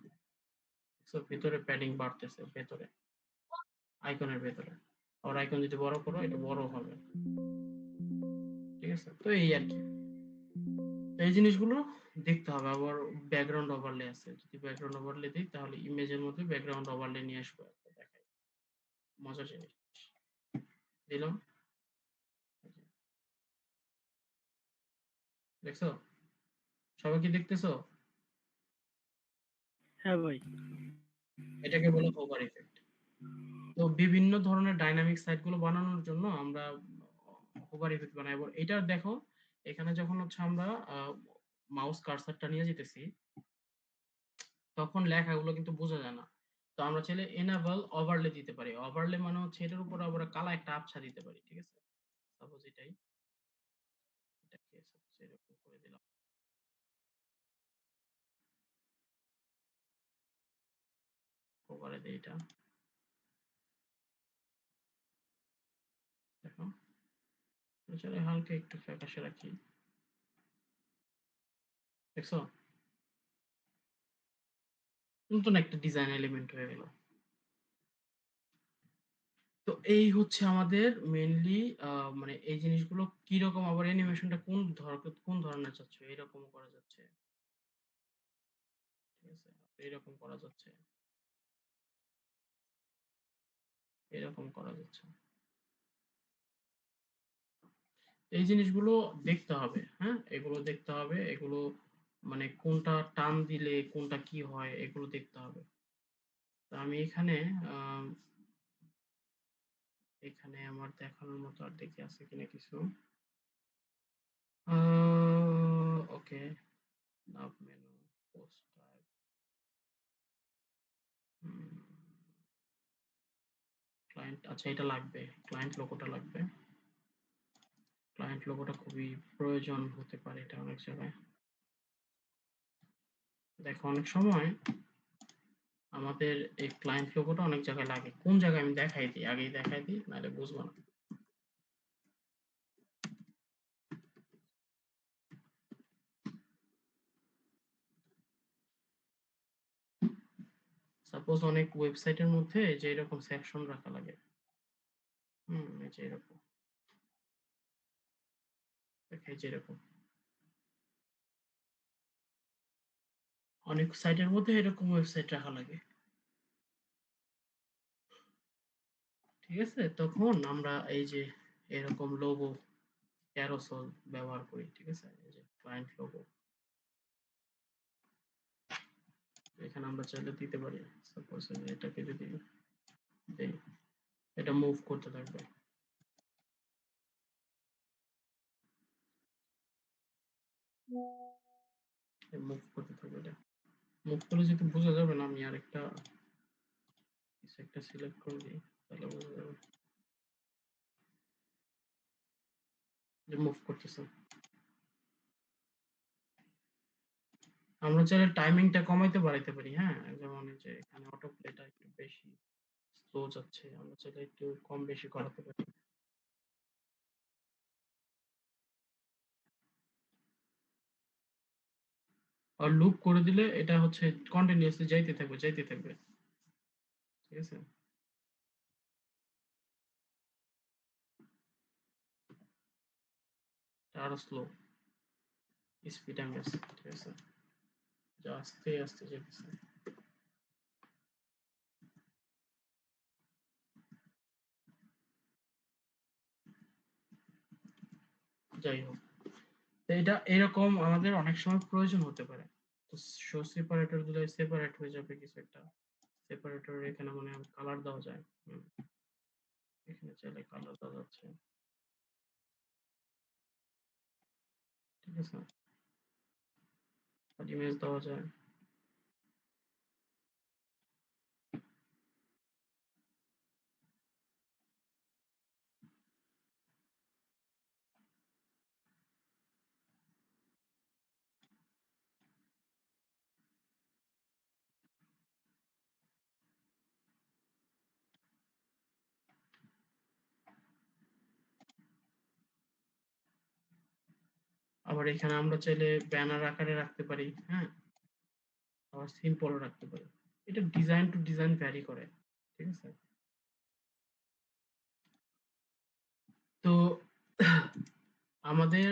সো ভেতরে প্যাডিং বাড়তেছে ভেতরে, আইকনের ভেতরে। আর আইকন যদি বড় করো, এটা বড় হবে, ঠিক আছে। তো এই আর কি, এই জিনিসগুলো দেখতে হবে। আবার ব্যাকগ্রাউন্ড ওভারলে আছে, যদি ব্যাকগ্রাউন্ড ওভারলে দিই তাহলে ইমেজের মধ্যে ব্যাকগ্রাউন্ড ওভারলে নিয়ে আসবো, দেখাই মজার জিনিস। দিলাম, দেখছো? সবাই কি দেখতেছো? হ্যাঁ ভাই। এটাকে বলে ওভার ইফেক্ট। তো বিভিন্ন ধরনের ডাইনামিক সাইট গুলো বানানোর জন্য আমরা ওভার ইফেক্ট বানাই। এবার এটা দেখো, এখানে যখন হচ্ছে আমরা মাউস কার্সারটা নিয়ে যেতেছি, তখন লেখাগুলো কিন্তু বোঝা যায় না। তো আমরা চাইলে এনেবল ওভারলে দিতে পারি। ওভারলে মানে হচ্ছে এটার উপর আমরা কালা একটা আবছা দিতে পারি, ঠিক আছে। সাপোজ এটাকে সাপোজ এরকম করে দিলাম, ওভারে দিই এটা, দেখো, চাইলে হালকা একটু ফ্যাকাশে রাখি, দেখছো, নতুন একটা ডিজাইন এলিমেন্ট হয়ে গেল। তো এই হচ্ছে আমাদের মেইনলি মানে এই জিনিসগুলো কিরকম, আবার অ্যানিমেশনটা কোন ধরনের চাচ্ছ, এরকম করা যাচ্ছে, ঠিক আছে, এরকম করা যাচ্ছে, এরকম করা যাচ্ছে। এই জিনিসগুলো দেখতে হবে, হ্যাঁ, এগুলো দেখতে হবে, এগুলো মানে কোনটা টান দিলে কোনটা কি হয় এগুলো দেখতে হবে। তো আমি এখানে এখানে আমার দেখানোর মতো আর দেখি আছে কিনা কিছু। Okay, nav menu, post type, client, আচ্ছা এটা লাগবে, ক্লায়েন্ট লোগোটা লাগবে। ক্লায়েন্ট লোগোটা খুবই প্রয়োজন হতে পারে এটা অনেক জায়গায়। দেখো অনেক সময় আমাদের এই ক্লায়েন্ট লোগোটা অনেক জায়গায় লাগে। কোন জায়গায় আমি দেখাই দিই, আগেই দেখাই দিই, নাহলে বুঝবো না। সাপোজ অনেক ওয়েবসাইটের মধ্যে যে এরকম সেকশন রাখা লাগে, এই যে এরকম দেখাই, যে এরকম অনেক সাইটের মধ্যে এরকম ওয়েবসাইট রাখা লাগে, ঠিক আছে? তখন আমরা এই যে এরকম লোগো ক্যারোসেল ব্যবহার করি, ঠিক আছে? এই যে ক্লায়েন্ট লোগো এখানে আমরা চাইলে দিতে পারি। সাপোজ এটাকে যদি দেই, এটা মুভ করতে থাকবে, মুভ করতে থাকবে। এটা মুভ করলে যদি বোঝা যাবে না, আমি আরেকটা কিছু একটা সিলেক্ট করে দিই, তাহলে বোঝা যাবে যে মুভ করতেছে। আমরা চাইলে টাইমিংটা কমাইতে বাড়াইতে পারি, হ্যাঁ? যেমন এই যে এখানে অটো প্লেটা একটু বেশি স্লো যাচ্ছে, আমরা চাইলে একটু কম বেশি করাতে পারি। আর লুপ করে দিলে এটা হচ্ছে কন্টিনিউয়াসলি যাইতে থাকবে, যাইতে থাকবে, ঠিক আছে? আরো স্লো স্পিড আমি আছে, ঠিক আছে? যা আস্তে আস্তে যেতেছে। যাই হোক, তো এটা এরকম আমাদের অনেক সময় প্রয়োজন হতে পারে। তো শো সেপারেটর দিলে সেপারেট হয়ে যাবে কিছু একটা। সেপারেটর এখানে মানে কালার দেওয়া যায়, এখানে চাইলে কালার দেওয়া যাচ্ছে, ঠিক আছে? আর ইমেজ দেওয়া যায়। আবার এখানে আমরা চাইলে ব্যানার আকারে রাখতে পারি, হ্যাঁ? আবার সিম্পল রাখতে পারি। এটা ডিজাইন টু ডিজাইন ভ্যারি করে, ঠিক আছে? তো আমাদের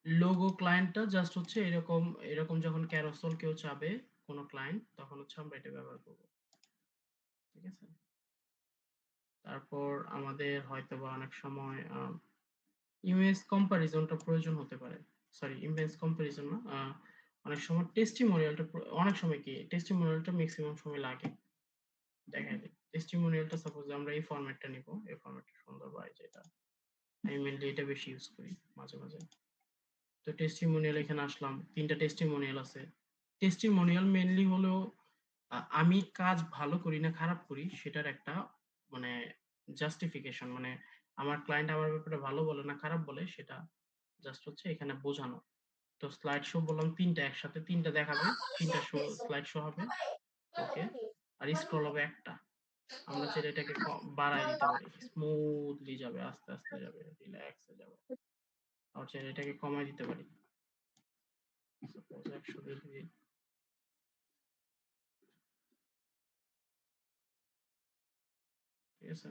লোগো ক্লায়েন্টটা জাস্ট হচ্ছে এরকম, এরকম যখন ক্যারোসেল কেউ চাবে কোনো ক্লায়েন্ট, তখন হচ্ছে আমরা এটা ব্যবহার করব, ঠিক আছে? তারপর আমাদের হয়তোবা অনেক সময় ইমেজ কম্পারিজনটা প্রয়োজন হতে পারে। সরি, ইমেজ কম্পারিজন না, অনেক সময় টেস্টিমোনিয়ালটা, অনেক সময় কি টেস্টিমোনিয়ালটা ম্যাক্সিমাম সময় লাগে। দেখা যায় টেস্টিমোনিয়ালটা সাপোজ আমরা এই ফরম্যাটটা নিব, এই ফরম্যাটটা সুন্দর, বা যেটা আমি মেনলি এটা বেশি ইউজ করি মাঝে মাঝে। তো টেস্টিমোনিয়াল এখানে আসলাম, 3টা টেস্টিমোনিয়াল আছে। টেস্টিমোনিয়াল মেনলি হলো আমি কাজ ভালো করি না খারাপ করি সেটার একটা মানে জাস্টিফিকেশন, মানে আমার ক্লায়েন্ট আমার ব্যাপারে ভালো বলে না খারাপ বলে সেটা জাস্ট হচ্ছে এখানে বোঝানো। তো স্লাইড শো বললাম 3টা একসাথে, 3টা দেখাবে, 3টা শো স্লাইড শো হবে, ওকে? আর স্ক্রল হবে একটা। আমরা চাইলে এটাকে বাড়ায় দিতে পারি, স্মুথলি যাবে, আস্তে আস্তে যাবে, রিল্যাক্সে যাবে। আবার চাইলে এটাকে কমায় দিতে পারি, সাপোজ 100 দিয়ে দিই, ঠিক আছে?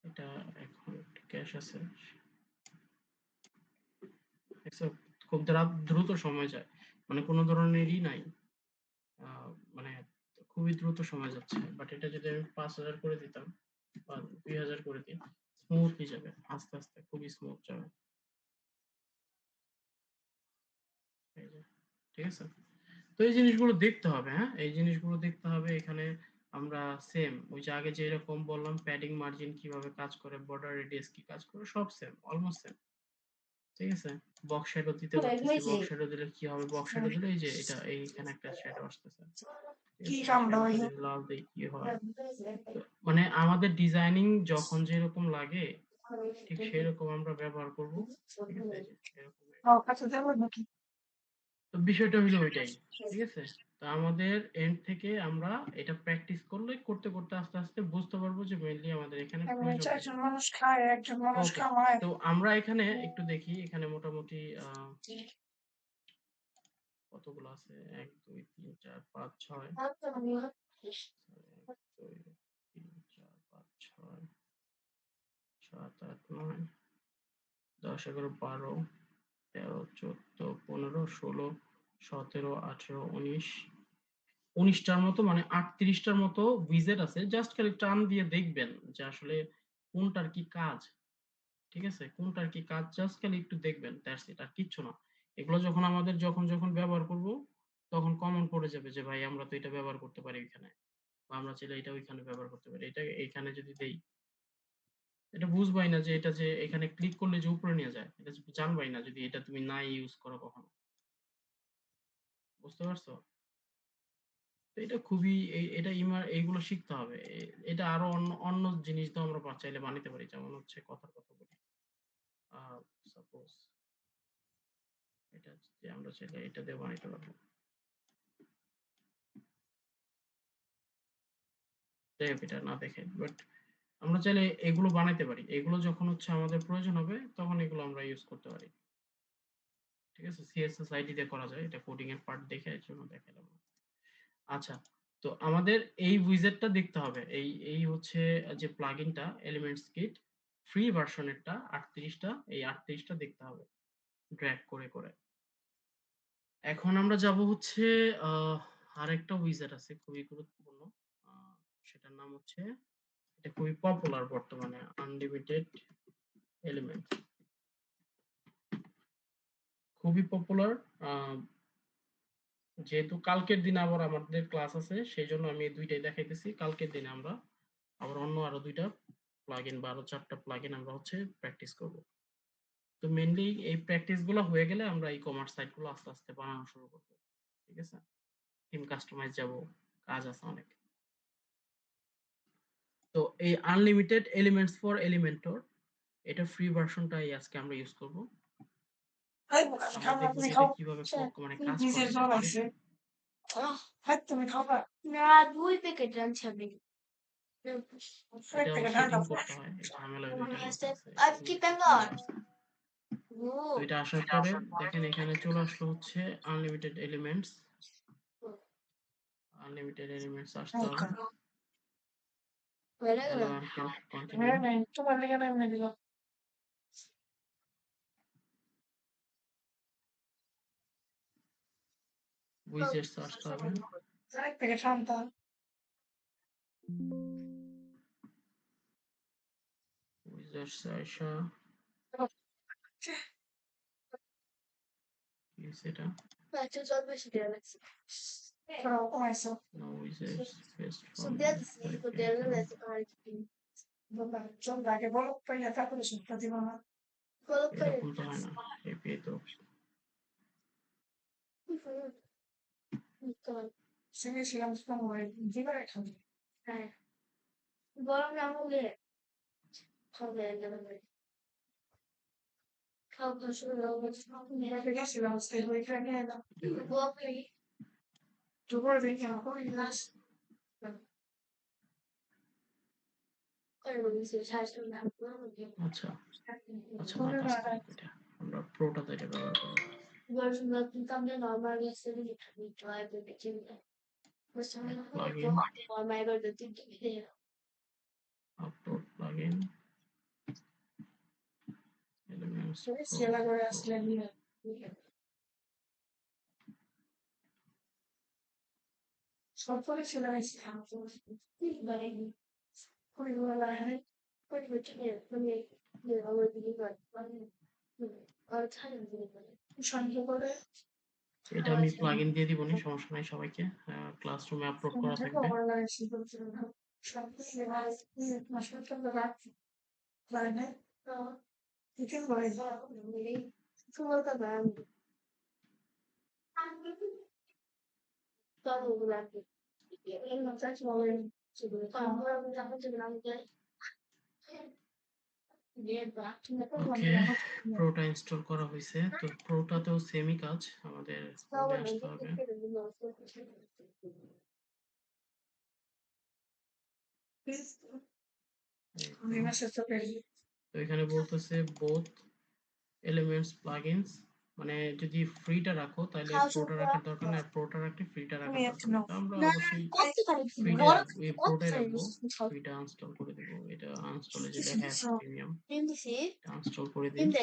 এটা এখন ক্যাশ আছে, দেখছো? খুব দ্রুত সময় যায়, মানে কোনো ধরনেরই নাই, মানে খুবই দ্রুত সময় যাচ্ছে। বাট এটা যদি আমি 5000 করে দিতাম বা 2000 করে দিই, স্মুথলি যাবে, আস্তে আস্তে খুবই স্মুথ যাবে, ঠিক আছে? তো এই জিনিসগুলো দেখতে হবে, হ্যাঁ? এই জিনিসগুলো দেখতে হবে। এখানে আমরা সেম ওই যে আগে যেরকম বললাম প্যাডিং মার্জিন কিভাবে কাজ করে, বর্ডার রেডিয়াস কি কাজ করে, সব সেম, অলমোস্ট সেম। ঠিক আছে? বক্স শ্যাডো দিতে পারতেছি। বক্স শ্যাডো দিলে কি হবে? বক্স শ্যাডো দিলে এই যে এটা এইখানে একটা শ্যাডো আসতেছে। ঠিক কি আছে? কামড়া শ্যাডোটা হইলো? যদি লাল দেই কি হয়? তো মানে আমাদের ডিজাইনিং যখন যেরকম লাগে ঠিক সেরকম আমরা ব্যবহার করব। ঠিক আছে? এই যে এরকম। কাছে যাবো নাকি? তো বিষয়টা হলো ওইটাই। ঠিক আছে? তো আমাদের এন্ড থেকে আমরা এটা প্র্যাকটিস করতে আস্তে আস্তে বুঝতে পারবো যে মেইনলি আমাদের এখানে এমনি প্রয়োজনটা কি। 4 জন মানুষ খায়, একজন মানুষ ওকে। কামায়। তো আমরা এখানে একটু দেখি এখানে মোটামুটি কতগুলো আছে? ১, ২, ৩, ৪, ৫, ৬ ১, ২, ৩, ৪, ৫, ৬ ৭, ৮, ৯ ১০, ১১, ১২, ১৩, ১৪, ১৫, ১৬, ১৭, ১৮, ১৯ ১৯টার মতো মানে ৩৮টার মতো উইজেট আছে। জাস্ট খালি টান দিয়ে দেখবেন যে আসলে কোনটার কি কাজ। ঠিক আছে? কোনটার কি কাজ জাস্ট খালি একটু দেখবেন। দ্যাটস ইট, আর কিচ্ছু না। এগুলো যখন আমাদের যখন ব্যবহার করব তখন কমন পড়ে যাবে যে ভাই আমরা তো এটা ব্যবহার করতে পারি ওইখানে। বা আমরা চাইলে এটা ওইখানে ব্যবহার করতে পারি। এটা এইখানে যদি দেই, এটা বুঝবাই না যে এটা যে এখানে ক্লিক করলে যে উপরে নিয়ে যায়। এটা জানবাই না যদি এটা তুমি না ইউজ করো কখনো। বুঝতে পারছো? তো এটা খুবই এটা এইগুলো শিখতে হবে। এটা আরো অন্য জিনিস দিয়েও আমরা চাইলে বানাইতে পারি। যেমন হচ্ছে কথার কথা বলি। আ সাপোজ এটা যে আমরা চাইলে এটা দিয়ে বানাইতে পারবো। যাই হোক এটা না দেখে বাট আমরা চাইলে এগুলো বানাইতে পারি। এগুলো যখন হচ্ছে আমাদের প্রয়োজন হবে তখন এগুলো আমরা ইউজ করতে পারি। ঠিক আছে? CSS ID দিয়ে করা যায়। এটা কোডিং এর পার্ট দেখে এর জন্য দেখালাম না। আচ্ছা, তো আমাদের এই উইজেটটা দেখতে হবে। এই হচ্ছে যে প্লাগইনটা এলিমেন্টস কিট ফ্রি ভার্সনেরটা ৩৮টা, এই ৩৮টা দেখতে হবে ড্র্যাগ করে। এখন আমরা যাব হচ্ছে আরেকটা উইজেট আছে খুবই গুরুত্বপূর্ণ। আ সেটার নাম হচ্ছে এটা খুবই পপুলার বর্তমানে আনলিমিটেড এলিমেন্টস। খুবই পপুলার। আ যেহেতু কালকের দিনে আবার আমাদের ক্লাস আছে সেজন্য আমি এই ২ টাই দেখাইতেছি। কালকের দিনে আমরা আবার অন্য আরো ২ টা প্লাগইন বা আরো ৪ টা প্লাগইন আমরা হচ্ছে প্র্যাকটিস করব। তো মেইনলি এই প্র্যাকটিস গুলো হয়ে গেলে আমরা ই-কমার্স সাইট গুলো আস্তে আস্তে বানানো শুরু করব। ঠিক আছে? থিম কাস্টমাইজ যাব, কাজ আছে অনেক। তো এই আনলিমিটেড এলিমেন্টস ফর এলিমেন্টর এটা ফ্রি ভার্সনটাই আজকে আমরা ইউজ করব। এই আমরা খাবার দেখব তুমি যে এটা খাও। কিভাবে মানে কাজ করে নিজের এটা। জল ঠিক আছে। আছে? তুমি খাবা। না ২ প্যাকেট আনছি আমি। এটা আবার প্যাকেট সেটিং আনলাম। করতে হয়। এই ঝামেলা দুইটার মধ্যে আছে। আজ কি এগুলো খুব পেঙ্গর? সমস্যা। ও তো এটা আসার পরে দেখেন এখানে চলে আসলো হচ্ছে আনলিমিটেড এলিমেন্টস। আনলিমিটেড এলিমেন্টস আসতে হবে। হয়ে গেল? Allow and continue. তোমার লেগে এমনি দিল। উইজেটস আসতে হবে। এক প্যাকেট আনতাম। উইজেটস আইসা কি সেটা? আচ্ছা জল বেশি দেওয়া লাগছে। কমাইছো। নো উইজেটস ফেস্ট সব ফ্রম দেওয়া দিছি, তো দেওয়া কেন লাগছে আর কি। চল আগে বলো পাইয়া তারপরে সুখটা দিব না। বলক করে এরকম তো হয় না। এপিআই তো সঙ্গে ছিলাম সময় দিবার খাবি। হ্যাঁ গরম না হলে খাবে যাবে খাওয়া শুরু হবে গেছিলাম সেই ওইখানে এলাম। বকলি দুপুর দেখি আমার ক্লাস করে বলেছি শাশুড়ি না আচ্ছা আচ্ছা না কাজ করে এটা আমরা প্রোটাতে এটা ব্যবহার করব। গরম কিন্তু আমরা নরমাল গ্যাসে দিই ট্রাই করে চিনি বস আমি plugin my god the thing দিয়ে আপলোড প্লাগইন এলিমেন্টস সেলা করে আসলে নিয়ে সব করে সেলা আসছিলাম মানে পরিবার হয় করে বলছে মানে আমার দিদি মানে আর ছাড়েন দিদি মানে সঙ্গে করে এটা আমি প্লাগইন দিয়ে দিবনি, সমস্যা নাই সবাইকে। ক্লাসরুমে আপলোড করা থাকবে। ওকে, প্রোটা ইনস্টল করা হয়েছে। তো প্রোটাতেও সেমই কাজ, আমাদের হোমে আসতে হবে। এই তো। তো এখানে বলতেছে বোথ এলিমেন্টস প্লাগইনস, মানে যদি ফ্রিটা রাখো তাহলে প্রোটা রাখার দরকার নেই, আর প্রোটা রাখলে ফ্রিটা রাখার দরকার নেই। তো আমরা অবশ্যই ফ্রিটা রাখবো, এই প্রোটাই রাখবো। ফ্রিটা আনস্টল করে দেবো। এটা আনস্টলে যে লেখা আছে প্রিমিয়াম, এটা আনস্টল করে দিই। ওকে,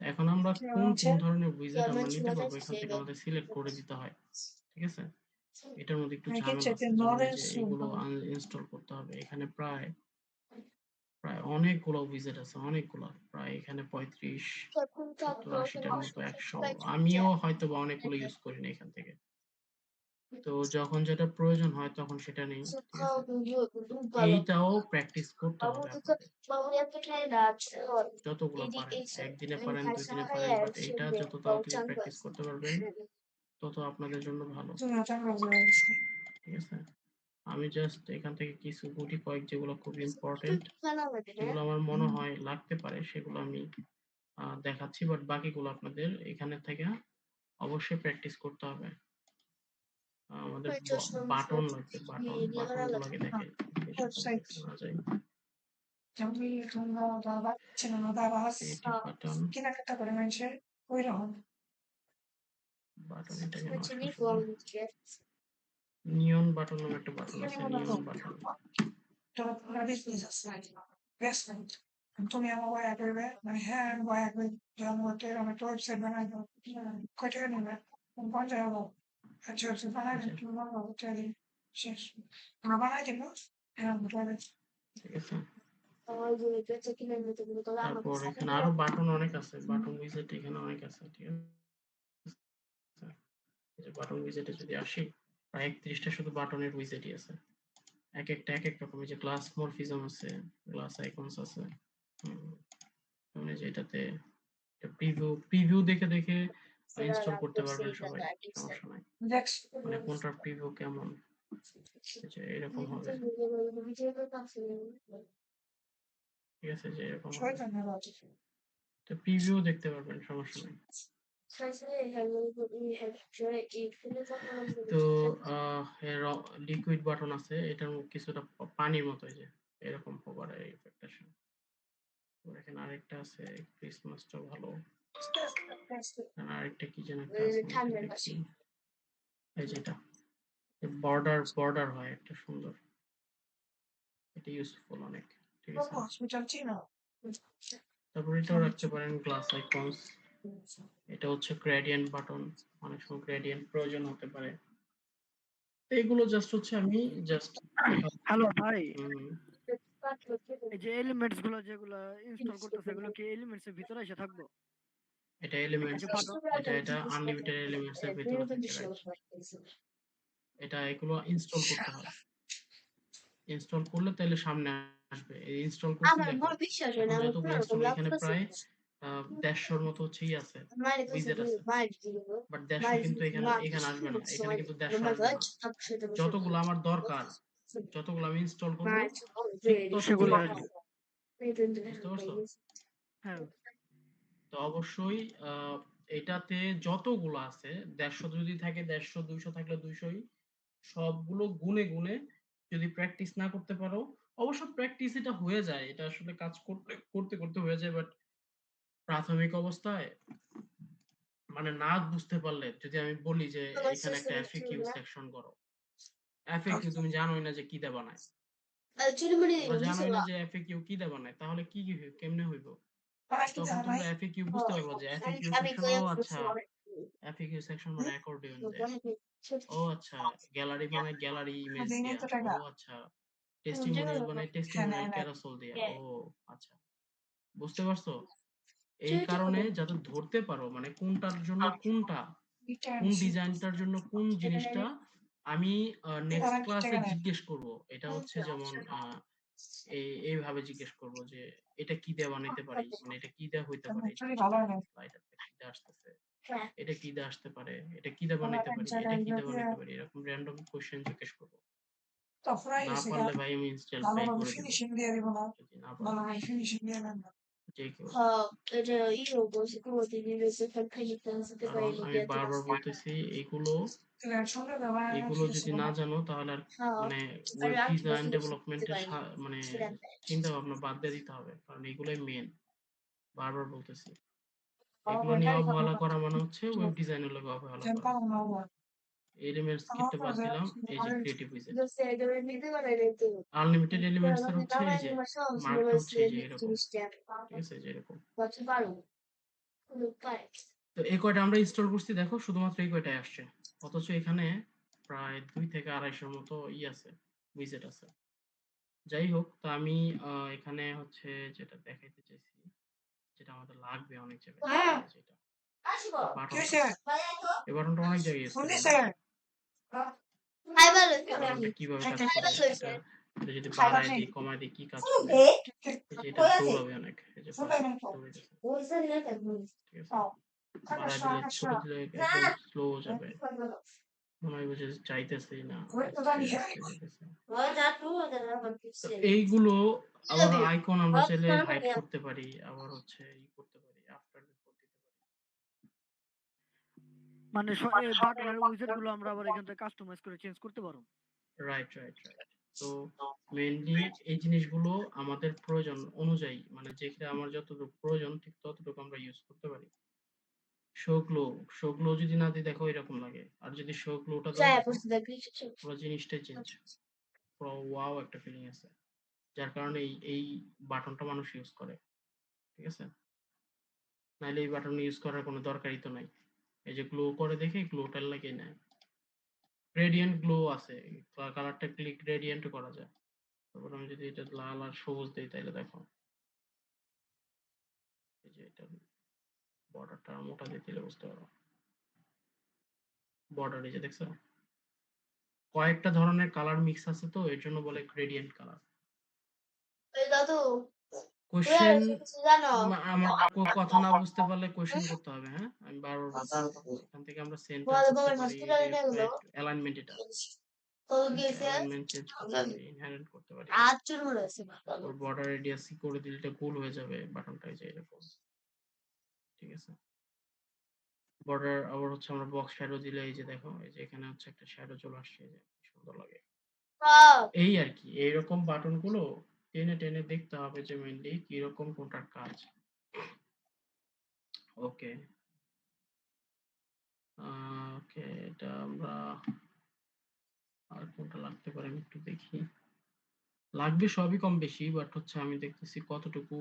এখন আমরা কোন কোন ধরনের উইজেট আমরা নিতে পারবো এখান থেকে আমাদের সিলেক্ট করে দিতে হয়। ঠিক আছে, এটার মধ্যে একটু ঝামেলা আছে, যেমন এই যে এগুলো ইনস্টল করতে হবে। এখানে প্রায় অনেকগুলো উইজেট আছে, অনেকগুলো, প্রায় এখানে 35, 70, 80টার মতো, 100। আমিও হয়তো বা অনেকগুলো ইউজ করি না এখান থেকে। তো যখন যেটা প্রয়োজন হয় তখন সেটা নেই। ঠিক আছে, এইটাও প্র্যাকটিস করতে হবে আপনাদের, যতগুলো পারেন। একদিনে পারেন, 2 দিনে পারেন, বাট এইটা যত তাড়াতাড়ি প্র্যাকটিস করতে পারবেন তত আপনাদের জন্য ভালো। ঠিক আছে, আমি জাস্ট এখান থেকে কিছু গুটি কয়েক যেগুলো খুব ইম্পর্টেন্ট, যেগুলো আমার মনে হয় লাগতে পারে, সেগুলো আমি দেখাচ্ছি। বাট বাকিগুলো আপনাদের এখানে থেকে অবশ্যই প্র্যাকটিস করতে হবে। আমাদের বাটন লাগবে, বাটনগুলোকে দেখাই দেখে না যায়। বাটন, কেনাকাটা করে মানুষের ওই রকম বাটন এটা কেন আসছে? নিয়ন বাটন নামে একটা বাটন আছে, নিয়ন বাটন। তুমি আমার বয়া করবে, মানে হ্যাঁ আমি বয়া করি, যখন বলতে আমি একটা ওয়েবসাইট বানাই দেবো, কয় টাকা নেবে, 50 টাকা, আচ্ছা ওয়েবসাইট বানাই দেবো, তুমি বলবো শেষ, আমরা বানাই দেবো। ঠিক আছে, তারপর এখানে আরো বাটন অনেক আছে, বাটন উইজেট এখানে অনেক আছে। ঠিক আছে, এই যে বাটন উইজেটে যদি আসি, প্রায় 31টা শুধু বাটনের উইজেটই আছে, এক একটা এক এক রকম। এই যে গ্লাস মরফিজম আছে, গ্লাস আইকনস আছে। মানে যেটাতে প্রিভিউ দেখে দেখে ইনস্টল করতে পারবেন সবাই, সমস্যা নাই। মানে কোনটার প্রিভিউ কেমন, যে এরকম হবে। ঠিক আছে, যে এরকম হবে, তো প্রিভিউ দেখতে পারবেন, সমস্যা নাই। তো লিকুইড বাটন আছে, এটার কিছুটা পানির মতো, যে এরকম হবার ইফেক্ট আসে। এখানে আরেকটা আছে, ক্রিসমাসটা ভালো। আরেকটা কি যেন একটা আছে, এই যেটা বর্ডার হয় একটা সুন্দর, এটা ইউজফুল অনেক। ঠিক আছে, তারপর এটাও রাখতে পারেন, গ্লাস আইকনস। এটা হচ্ছে গ্রেডিয়েন্ট বাটন, অনেক সময় গ্রেডিয়েন্ট প্রয়োজন হতে পারে। এইগুলো জাস্ট হচ্ছে আমি জাস্ট হ্যালো ভাই, এই যে এলিমেন্টস গুলো যেগুলো ইনস্টল করতেছে, এগুলো কি এলিমেন্টস এর ভিতরে এসে থাকবো? এটা এই এলিমেন্টস, যে বাটন, এটা আনলিমিটেড এলিমেন্টস এর ভিতরে থাকে, রাইট? এটা এগুলো ইনস্টল করতে হয়, ইনস্টল করলে তাহলে সামনে আসবে। এই ইনস্টল করছি দেখো, এখন যতগুলো ইনস্টল, এখানে প্রায় 150-র মতো হচ্ছেই আছে, উইজেট আছে। বাট 150 কিন্তু এখানে আসবে না, এখানে কিন্তু 150 আসবে না। যতগুলো আমার দরকার, যতগুলো আমি ইনস্টল করবো, ঠিক সেগুলো ততগুলো আসবে। আসবে। বুঝতে পারছো? হ্যাঁ, তো অবশ্যই এটাতে যতগুলো আছে, 150 যদি থাকে 150, 200 থাকলে 200ই, সবগুলো গুনে গুনে যদি প্র্যাকটিস না করতে পারো, অবশ্য প্র্যাকটিস এটা হয়ে যায়, এটা আসলে কাজ করতে করতে করতে হয়ে যায়। বাট প্রাথমিক অবস্থায় মানে না বুঝতে পারলে, যদি আমি বলি যে এখানে একটা এফএকিউ সেকশন করো, এফএকিউ তুমি জানোই না যে কি দেবা নাই, তোমরা জানোই না যে এফএকিউ কি দেবা নাই, তাহলে কি কেমনে হইব? তখন তোমরা এফএকিউ বুঝতে পারবে যে এফএকিউ সেকশন, ও আচ্ছা, এফএকিউ সেকশন মানে অ্যাকর্ডিয়ন দেয়, ও আচ্ছা, গ্যালারি মানে গ্যালারি ইমেজ দেয়া, ও আচ্ছা, টেস্টিমোনিয়াল বানাই টেস্টিমোনিয়াল ক্যারাসেল দিয়ে। ও আচ্ছা, বুঝতে পারছো? এই কারণে যাতে ধরতে পারো মানে কোনটার জন্য কোনটা, কোন ডিজাইনটার জন্য কোন জিনিসটা আমি নেক্সট ক্লাসে জিজ্ঞেস করব। এটা হচ্ছে যেমন এইভাবে জিজ্ঞেস করব যে এটা কি দিয়ে বানাইতে পারি, মানে এটা কি দিয়ে হইতে পারে, স্লাইডারটা কি দিয়ে আসতেছে, এটা কি দিয়ে আসতে পারে, এটা কি দিয়ে বানাইতে পারি, এটা কি দিয়ে বানাইতে পারি, এরকম র্যান্ডম কোশ্চেন জিজ্ঞেস করব। না পারলে ভাই আমি ইনস্টল প্লে করে দিব। ফিনিশিং দিয়ে দিব না, যদি না পারো ভালো ফিনিশিং দিয়ে দেন না। যে কেউ। কারণ আমি বারবার বলতেছি এগুলো এগুলো যদি না জানো তাহলে আর মানে ওয়েব ডিজাইন ডেভেলপমেন্টের মানে চিন্তা ভাবনা বাদ দিয়ে দিতে হবে, কারণ এগুলোই মেন। বারবার বলতেছি এগুলো নিয়ে অবহেলা করা মানে হচ্ছে ওয়েব ডিজাইনের লগে অবহেলা করা। এলিমেন্টস কিটটা বাদ দিলাম, এই যে ক্রিয়েটিভ উইজেট আনলিমিটেড এলিমেন্টস এর হচ্ছে এই যে মার্কটা হচ্ছে এই যে এরকম, ঠিক আছে, যে এরকম। তো এই কয়টা আমরা ইনস্টল করছি, দেখো শুধুমাত্র এই কয়টাই আসছে, অথচ এখানে প্রায় 2 থেকে 250 মতো আছে, উইজেট আছে। যাই হোক, তো আমি এখানে হচ্ছে যেটা দেখাইতে চাইছি, যেটা আমাদের লাগবে অনেক জায়গায়, যেটা বাটনটা, এই বাটনটা অনেক জায়গায় ইউজ করি বাটনটা কিভাবে কাজ করে, এটা যদি বাড়ায় দিই কমায় দিই কি কাজ করে, যেটা দৌড়াবে অনেক, এই যে দৌড়ে গেছে, ঠিক আছে, বাড়ায় দিলে ছোট দিলে একদম স্লো যাবে, মনে হয় যে চাইতেছেই না, এইগুলো আবার আইকন আমরা চাইলে হাইড করতে পারি, আবার হচ্ছে করতে পারি, আফটার বিফোর দিতে পারি, মানে এই বাটনের উইজেট গুলো আমরা আবার এখান থেকে কাস্টমাইজ করে চেঞ্জ করতে পারো। Right right right. তো মেইনলি এই জিনিসগুলো আমাদের প্রয়োজন অনুযায়ী, মানে যেখানে আমার যতটুকু প্রয়োজন ঠিক ততটুকু আমরা ইউজ করতে পারি। শো গ্লো যদি না দিই দেখো এরকম লাগে, আর যদি শো গ্লোটা দাও পুরো জিনিসটাই চেঞ্জ, পুরো ওয়াও একটা ফিলিং আছে, যার কারণে এই বাটনটা মানুষ ইউজ করে, ঠিক আছে, নাহলে এই বাটন ইউজ করার কোনো দরকারই তো নাই। এই যে গ্লো করে দেখে গ্লোটার লাগিয়ে নেয়, গ্রেডিয়েন্ট গ্লো আছে, কালারটা ক্লিক গ্রেডিয়েন্ট করা যায়। তারপর আমি যদি এটা লাল আর সবুজ দিই তাহলে দেখো এই যে এটা বর্ডারটা মোটা দিয়ে দিলে বুঝতে পারো, বর্ডার এই যে দেখছো কয়েকটা ধরনের কালার মিক্স আছে, তো এর জন্য বলে গ্রেডিয়েন্ট কালার। কোশ্চেন আমার কথা না বুঝতে পারলে কোশ্চেন করতে হবে, হ্যাঁ আমি বারবার বলছি, এখান থেকে আমরা সেন্টার করতে পারি, অ্যালাইনমেন্ট, এটা অ্যালাইনমেন্ট চেঞ্জ করতে পারি, ইনহেরেন্ট করতে পারি, ওর বর্ডার রেডিয়াস করে দিলে এটা গোল হয়ে যাবে বাটনটা, এই যে এরকম, ঠিক আছে। বর্ডার আবার হচ্ছে আমরা বক্স শ্যাডো দিলে এই যে দেখো এই যে এখানে হচ্ছে একটা শ্যাডো চলে আসছে, এই যে সুন্দর লাগে। এই আর কি, এইরকম বাটন গুলো টেনে টেনে দেখতে হবে যে মেইনলি কি রকম কোনটার কাজ। ওকে ওকে, এটা আমরা আর কোনটা লাগতে পারে আমি একটু দেখি, লাগবে সবই কম বেশি, বাট হচ্ছে আমি দেখতেছি কতটুকু।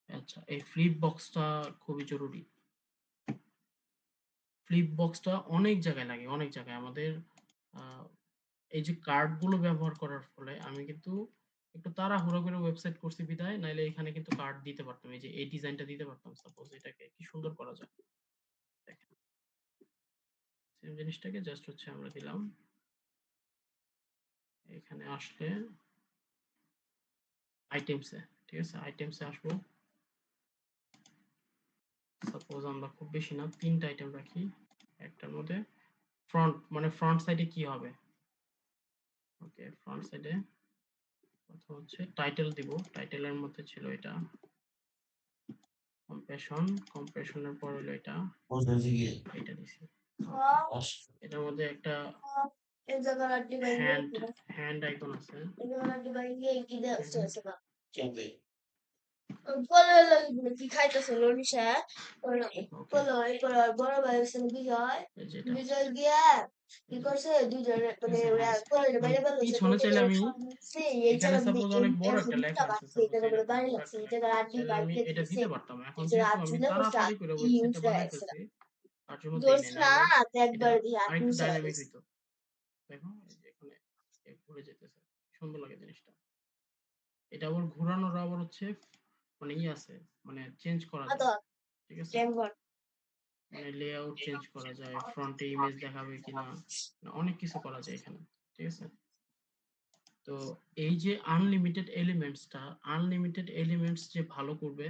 আচ্ছা, এই ফ্লিপ বক্সটা খুবই জরুরি, ফ্লিপ বক্সটা অনেক জায়গায় লাগে, অনেক জায়গায় আমাদের এই যে কার্ড গুলো ব্যবহার করার ফলে আমি কিন্তু একটু তাড়াহুড়ো করে ওয়েবসাইট করছি বিধায়, নাইলে এখানে কিন্তু কার্ড দিতে পারতাম, এই যে এই ডিজাইনটা দিতে পারতাম, সাপোজ এটাকে কি সুন্দর করা যায়, দেখেন সেম জিনিসটাকে জাস্ট হচ্ছে আমরা দিলাম, এখানে আসলে আইটেমসে, ঠিক আছে, আইটেমসে আসবো, সাপোজ আমরা খুব বেশি না 3টা আইটেম রাখি, একটার মধ্যে ফ্রন্ট মানে ফ্রন্ট সাইডে কি হবে, ওকে ফ্রন্ট সাইডে প্রথম হচ্ছে টাইটেল দিব, টাইটেলের মধ্যে ছিল এটা কম্প্রেশনের পর হলো এটা দিছি, এটার মধ্যে একটা হ্যান্ড আইকন আছে, কি খাইতেছে লরিশা বড় ভাই বিজয় গিয়া কি করছে দুজনে মানে ওরা কলেজে বাইরে বের হইছে, পিছনে চাইলে আমি এই এখানে জায়গা সাপোজ অনেক বড় একটা লেখা আছে, এই জায়গা বাড়ি লাগছে, এই জায়গা আড্ডি চাইলে আমি বাড়ি এটা দিতে পারতাম, এখন এই যেহেতু জায়গা আমি আড্ডি তাড়াতাড়ি করে ওয়েবসাইটটা বানাই ফেলছি তার জন্য দেই নাই, না নাহলে একবার এটা আরেকটু ডাইনামিক হইতো। দেখো এই যে এখানে ঘুরে যেতেছে সুন্দর লাগে জিনিসটা। এটা আবার ঘোরানোর আবার হচ্ছে মানে আছে মানে চেঞ্জ করা যায়, ঠিক আছে? মানে লেআউট চেঞ্জ করা যায়, ফ্রন্টে ইমেজ দেখাবে কিনা, অনেক কিছু করা যায় এখানে, ঠিক আছে? তো এই যে আনলিমিটেড এলিমেন্টস যে ভালো করবে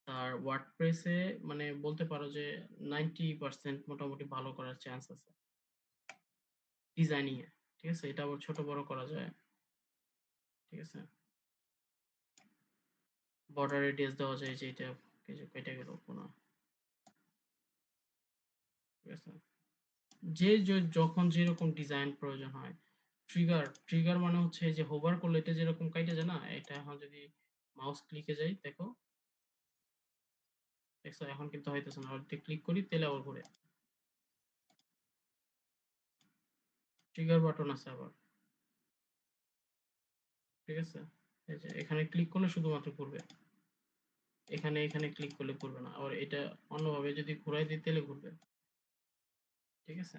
তার ওয়ার্ডপ্রেসে মানে বলতে পারো যে 90% মোটামুটি ভালো করার চান্স আছে ডিজাইনিং এ, ঠিক আছে? এটা আবার ছোট বড় করা যায়, ঠিক আছে? বর্ডার রেডিয়াস দেওয়া যায় যে এটা কেটে গেল কোনা, ঠিক আছে? যখন যেরকম ডিজাইন প্রয়োজন হয়। ট্রিগার মানে হচ্ছে যে হোভার করলে এটা যেরকম কাইটে যায় না, এটা এখন যদি মাউস ক্লিকে যাই দেখো, দেখছো এখন কিন্তু হইতেছে না, ওইটা ক্লিক করি তাহলে আবার ঘুরে। ট্রিগার বাটন আছে আবার, ঠিক আছে? এই যে এখানে ক্লিক করলে শুধুমাত্র ঘুরবে, এখানে ক্লিক করলে ঘুরবে না। আবার এটা অন্যভাবে যদি ঘুরাই দিই তাহলে ঘুরবে, ঠিক আছে?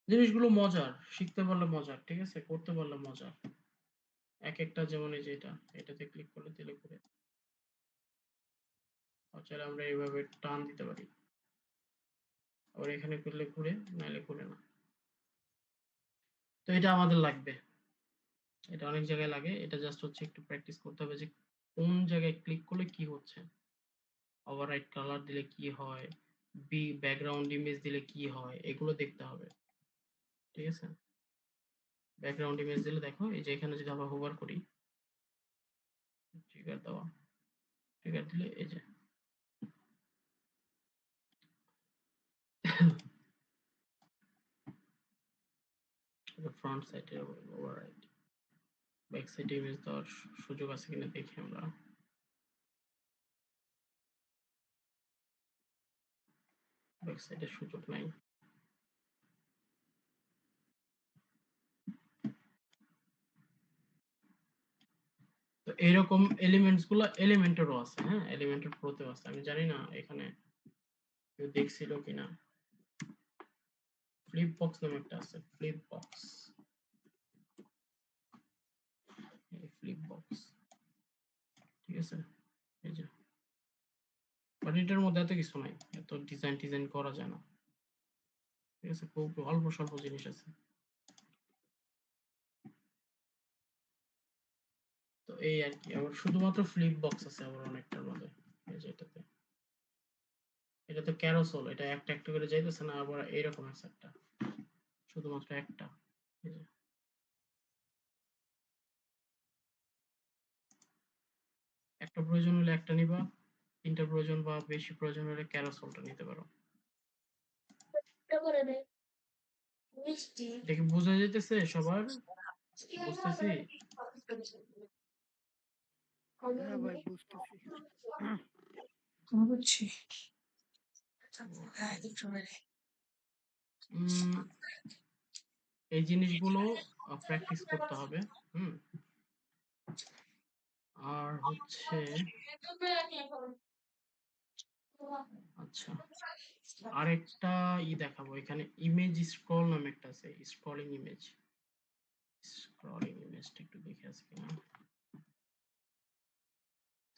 জিনিসগুলো মজার, শিখতে পারলে মজার, ঠিক আছে? করতে পারলে মজার। এক একটা যেমন এই যে এটাতে ক্লিক করলে তাহলে ঘুরে। চাইলে আমরা এইভাবে টান দিতে পারি, আবার এখানে করলে ঘুরে, নাইলে ঘুরে না। তো এটা আমাদের লাগবে, এটা অনেক জায়গায় লাগে। এটা জাস্ট হচ্ছে একটু প্র্যাকটিস করতে হবে যে কোন জায়গায় ক্লিক করলে কি হচ্ছে, ওভাররাইট কালার দিলে কি হয়, ব্যাকগ্রাউন্ড ইমেজ দিলে কি হয়, এগুলো দেখতে হবে, ঠিক আছে? ব্যাকগ্রাউন্ড ইমেজ দিলে দেখো এই যে এখানে যদি আমরা হোভার করি, ট্রিগার দেওয়া, ট্রিগার দিলে এই যে ফ্রন্ট সাইডে ওভাররাইট, ব্যাক সাইডে ইমেজ দেওয়ার সুযোগ আছে কিনা দেখি আমরা। ব্যাক সাইডের সুযোগ নাই। তো এইরকম এলিমেন্টস গুলো এলিমেন্টেরও আছে, হ্যাঁ, এলিমেন্টের প্রোতেও আছে। আমি জানি না এখানে কেউ দেখছিল কিনা। ফ্লিপ বক্স নামে একটা আছে, ফ্লিপ বক্স, ফ্লিপ বক্স, ঠিক আছে? এই যে বাট এটার মধ্যে এত কিছু নাই, এত ডিজাইন করা যায় না, ঠিক আছে? খুব অল্প স্বল্প জিনিস আছে। তো এই আর কি। আবার শুধুমাত্র ফ্লিপ বক্স আছে আবার অনেকটার মধ্যে। এই যে এটা তো ক্যারোসেল, এটা একটা একটা করে যাইতেছে না, আবার এইরকম আছে একটা, শুধুমাত্র একটা। এই যে একটা প্রয়োজন হলে একটা নিবা, তিনটা প্রয়োজন বা বেশি প্রয়োজন হলে ক্যারোসেলটা নিতে পারো। এটা কি বোঝা যাইতেছে সবার? বুঝতেছি? হ্যাঁ ভাই বুঝতেছি। বুঝছি। এই জিনিসগুলো প্র্যাকটিস করতে হবে। হুম। আর হচ্ছে আচ্ছা আরেকটা দেখাবো, এখানে ইমেজ স্ক্রল নামে একটা আছে, স্ক্রলিং ইমেজটা একটু দেখে আছে কিনা।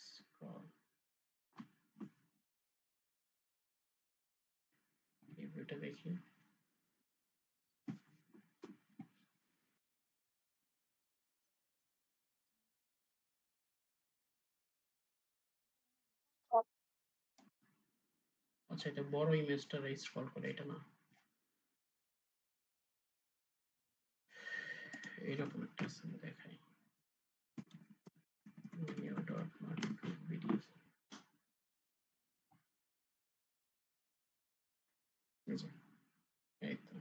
স্ক্রল, এই বইটা দেখি। আচ্ছা এটা বড় ইমেজটা স্ক্রল করে, এটা না, এরকম একটা আছে, দেখাই। এই তো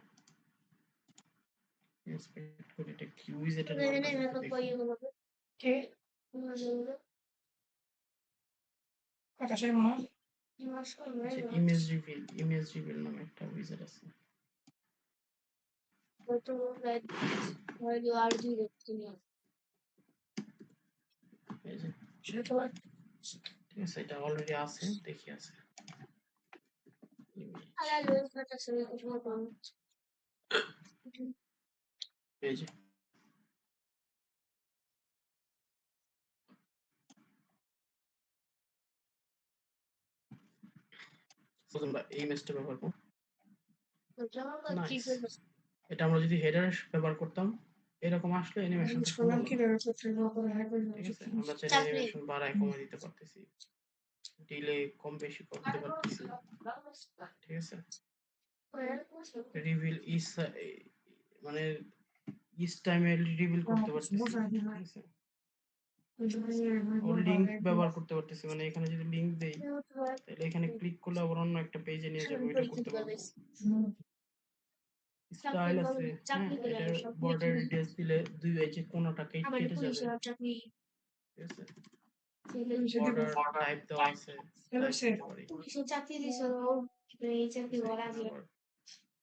ইন্সপেক্ট করে এটা কি উইজেটের নামটা দেখি। কথা সেই মনে ইমেজ রিভিল নামে একটা উইজেট আছে। এই যে সেটা ঠিক আছে, এটা অলরেডি আছে, দেখি আছে। এই যে আমরা এই ইমেজটা ব্যবহার করব। যেমন নাইস। এটা আমরা যদি হেডার ব্যবহার করতাম এরকম আসলে অ্যানিমেশনটা সুন্দর কি লাগতো। ব্যবহার ঠিক আছে, আমরা চাইলে চাকরি। অ্যানিমেশন বাড়ায় কমায় দিতে পারতেছি, ডিলে কম বেশি করতে পারতেছি। ঠিক আছে, রিভিল ইস মানে ইস টাইমে রিভিল করতে পারতেছি। ঠিক আছে, ও লিংক ব্যবহার করতে পারতেছি, মানে এখানে যদি লিংক দেই তাহলে এখানে ক্লিক করলে আবার অন্য একটা পেজে নিয়ে যাবে, ওইটা করতে পারবো। স্টাইল আছে, হ্যাঁ, এটার বর্ডার ডিটেইলস দিলে দুই যে কোণাটা কেটে যাবে। চাকরি ঠিক আছে, বর্ডার টাইপ দেওয়া আছে, টাইপ দিতে পারি, চাকরি দিছো এই চাকরি করা এখানে যায় আবার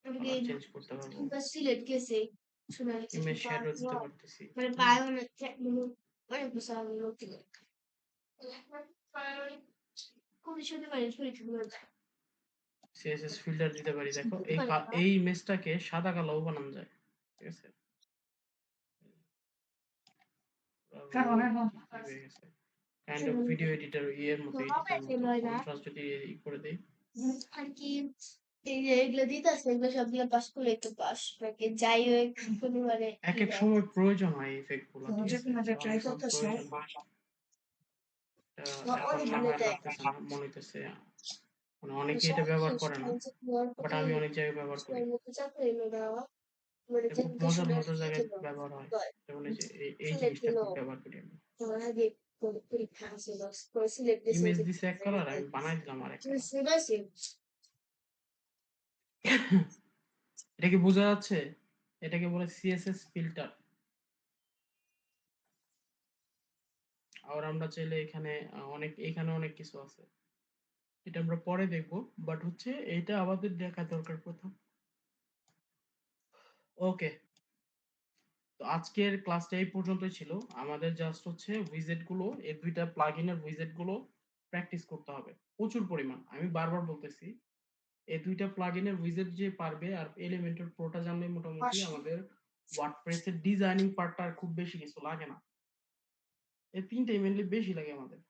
আমি কালার চেঞ্জ করতে পারবো, সিলেট গেছে শোনা ইমেজ শ্যাডো দিতে পারতেছি। মানে পায় অনেক অনেক বছর আগে লোক ছিল খুব শুনতে পারি সিএসএস ফিল্টার দিতে পারি। দেখো এই ইমেজটাকে সাদা কালোও বানানো যায়। ঠিক আছে, কাইন্ড অফ ভিডিও এডিটর এর মতো, কন্ট্রাস্ট যদি করে দেই আর কি এই যে এগুলো দিতেছে এগুলো সবগুলো পাস করলে একটু পাস নাকি যাই হোক পরিবারে এক এক সময় প্রয়োজন হয় ইফেক্ট গুলো। ঠিক আছে, ট্রাই অনেক সময় করতেছে প্রয়োজন এখন না হয় লাগতেছে না, মনে হইতেছে মানে অনেকে এটা ব্যবহার করে না, বাট আমি অনেক জায়গায় ব্যবহার করি। এটা খুব মজার মজার জায়গায় ব্যবহার হয়, যেমন এই যে এই জিনিসটা খুব ব্যবহার করি আমি। ইমেজ দিছে এক কালার, আমি বানাই দিলাম আর এক কালার। এটা কি বোঝা যাচ্ছে? এটাকে বলে সিএসএস ফিল্টার। আর আমরা চাইলে এখানে অনেক কিছু আছে, এটা আমরা পরে দেখবো, বাট হচ্ছে এটা আমাদের দেখা দরকার প্রথম। ওকে, তো আজকের ক্লাসটা এই পর্যন্তই ছিল। আমাদের জাস্ট হচ্ছে উইজেট গুলো, এই দুইটা প্লাগইনের উইজেট গুলো প্র্যাকটিস করতে হবে প্রচুর পরিমাণ। আমি বারবার বলতেছি, এই দুইটা প্লাগইনের উইজেট যে পারবে আর এলিমেন্টর প্রোটা জানলে মোটামুটি আমাদের ওয়ার্ডপ্রেসের ডিজাইনিং পার্টটা খুব বেশি কিছু লাগে না। এই তিনটাই মেইনলি বেশি লাগে আমাদের।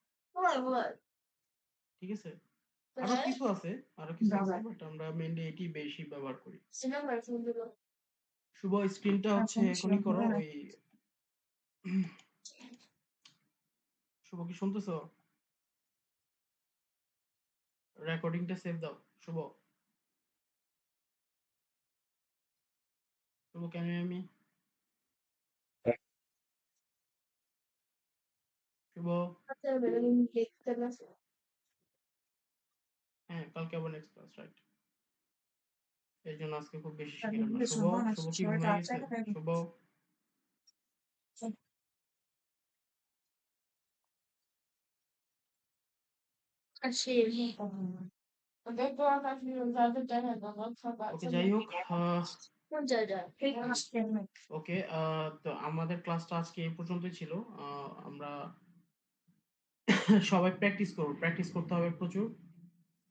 ঠিক আছে, আরো কিছু আছে, বাট আমরা মেইনলি এটি বেশি ব্যবহার করি। শুভ স্ক্রিনটা হচ্ছে এখনই করো। ওই শুভ কি শুনতেছো? রেকর্ডিংটা সেভ দাও শুভ। শুভ কেন আমি শুভ, হ্যাঁ কালকে আবার নেক্সট ক্লাস, রাইট? এই জন্য আজকে খুব বেশি শিখলাম না। শুভ, শুভ কি ঘুমিয়ে গেছে? শুভ ওকে, যাই হোক, ওকে, তো আমাদের ক্লাসটা আজকে এই পর্যন্তই ছিল। আমরা সবাই প্র্যাকটিস করতে হবে প্রচুর।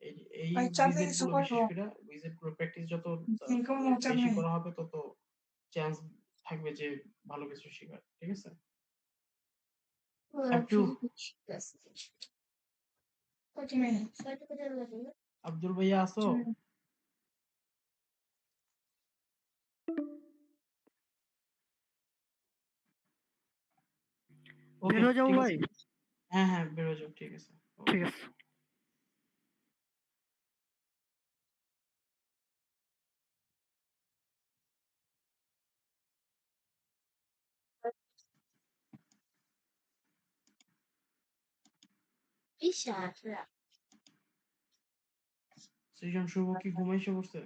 এই এই উইজেট গুলো বিশেষ করে উইজেট গুলো প্র্যাকটিস যত বেশি করা হবে তত চান্স থাকবে যে ভালো কিছু শেখার। ঠিক আছে, আব্দুল ভাইয়া আসো? বের হয়ে যাবো ভাই? হ্যাঁ হ্যাঁ, বেরো যাও, ঠিক আছে। ঠিক আছে। সৃজন, শুভ কি ঘুমাইছে পড়ছে?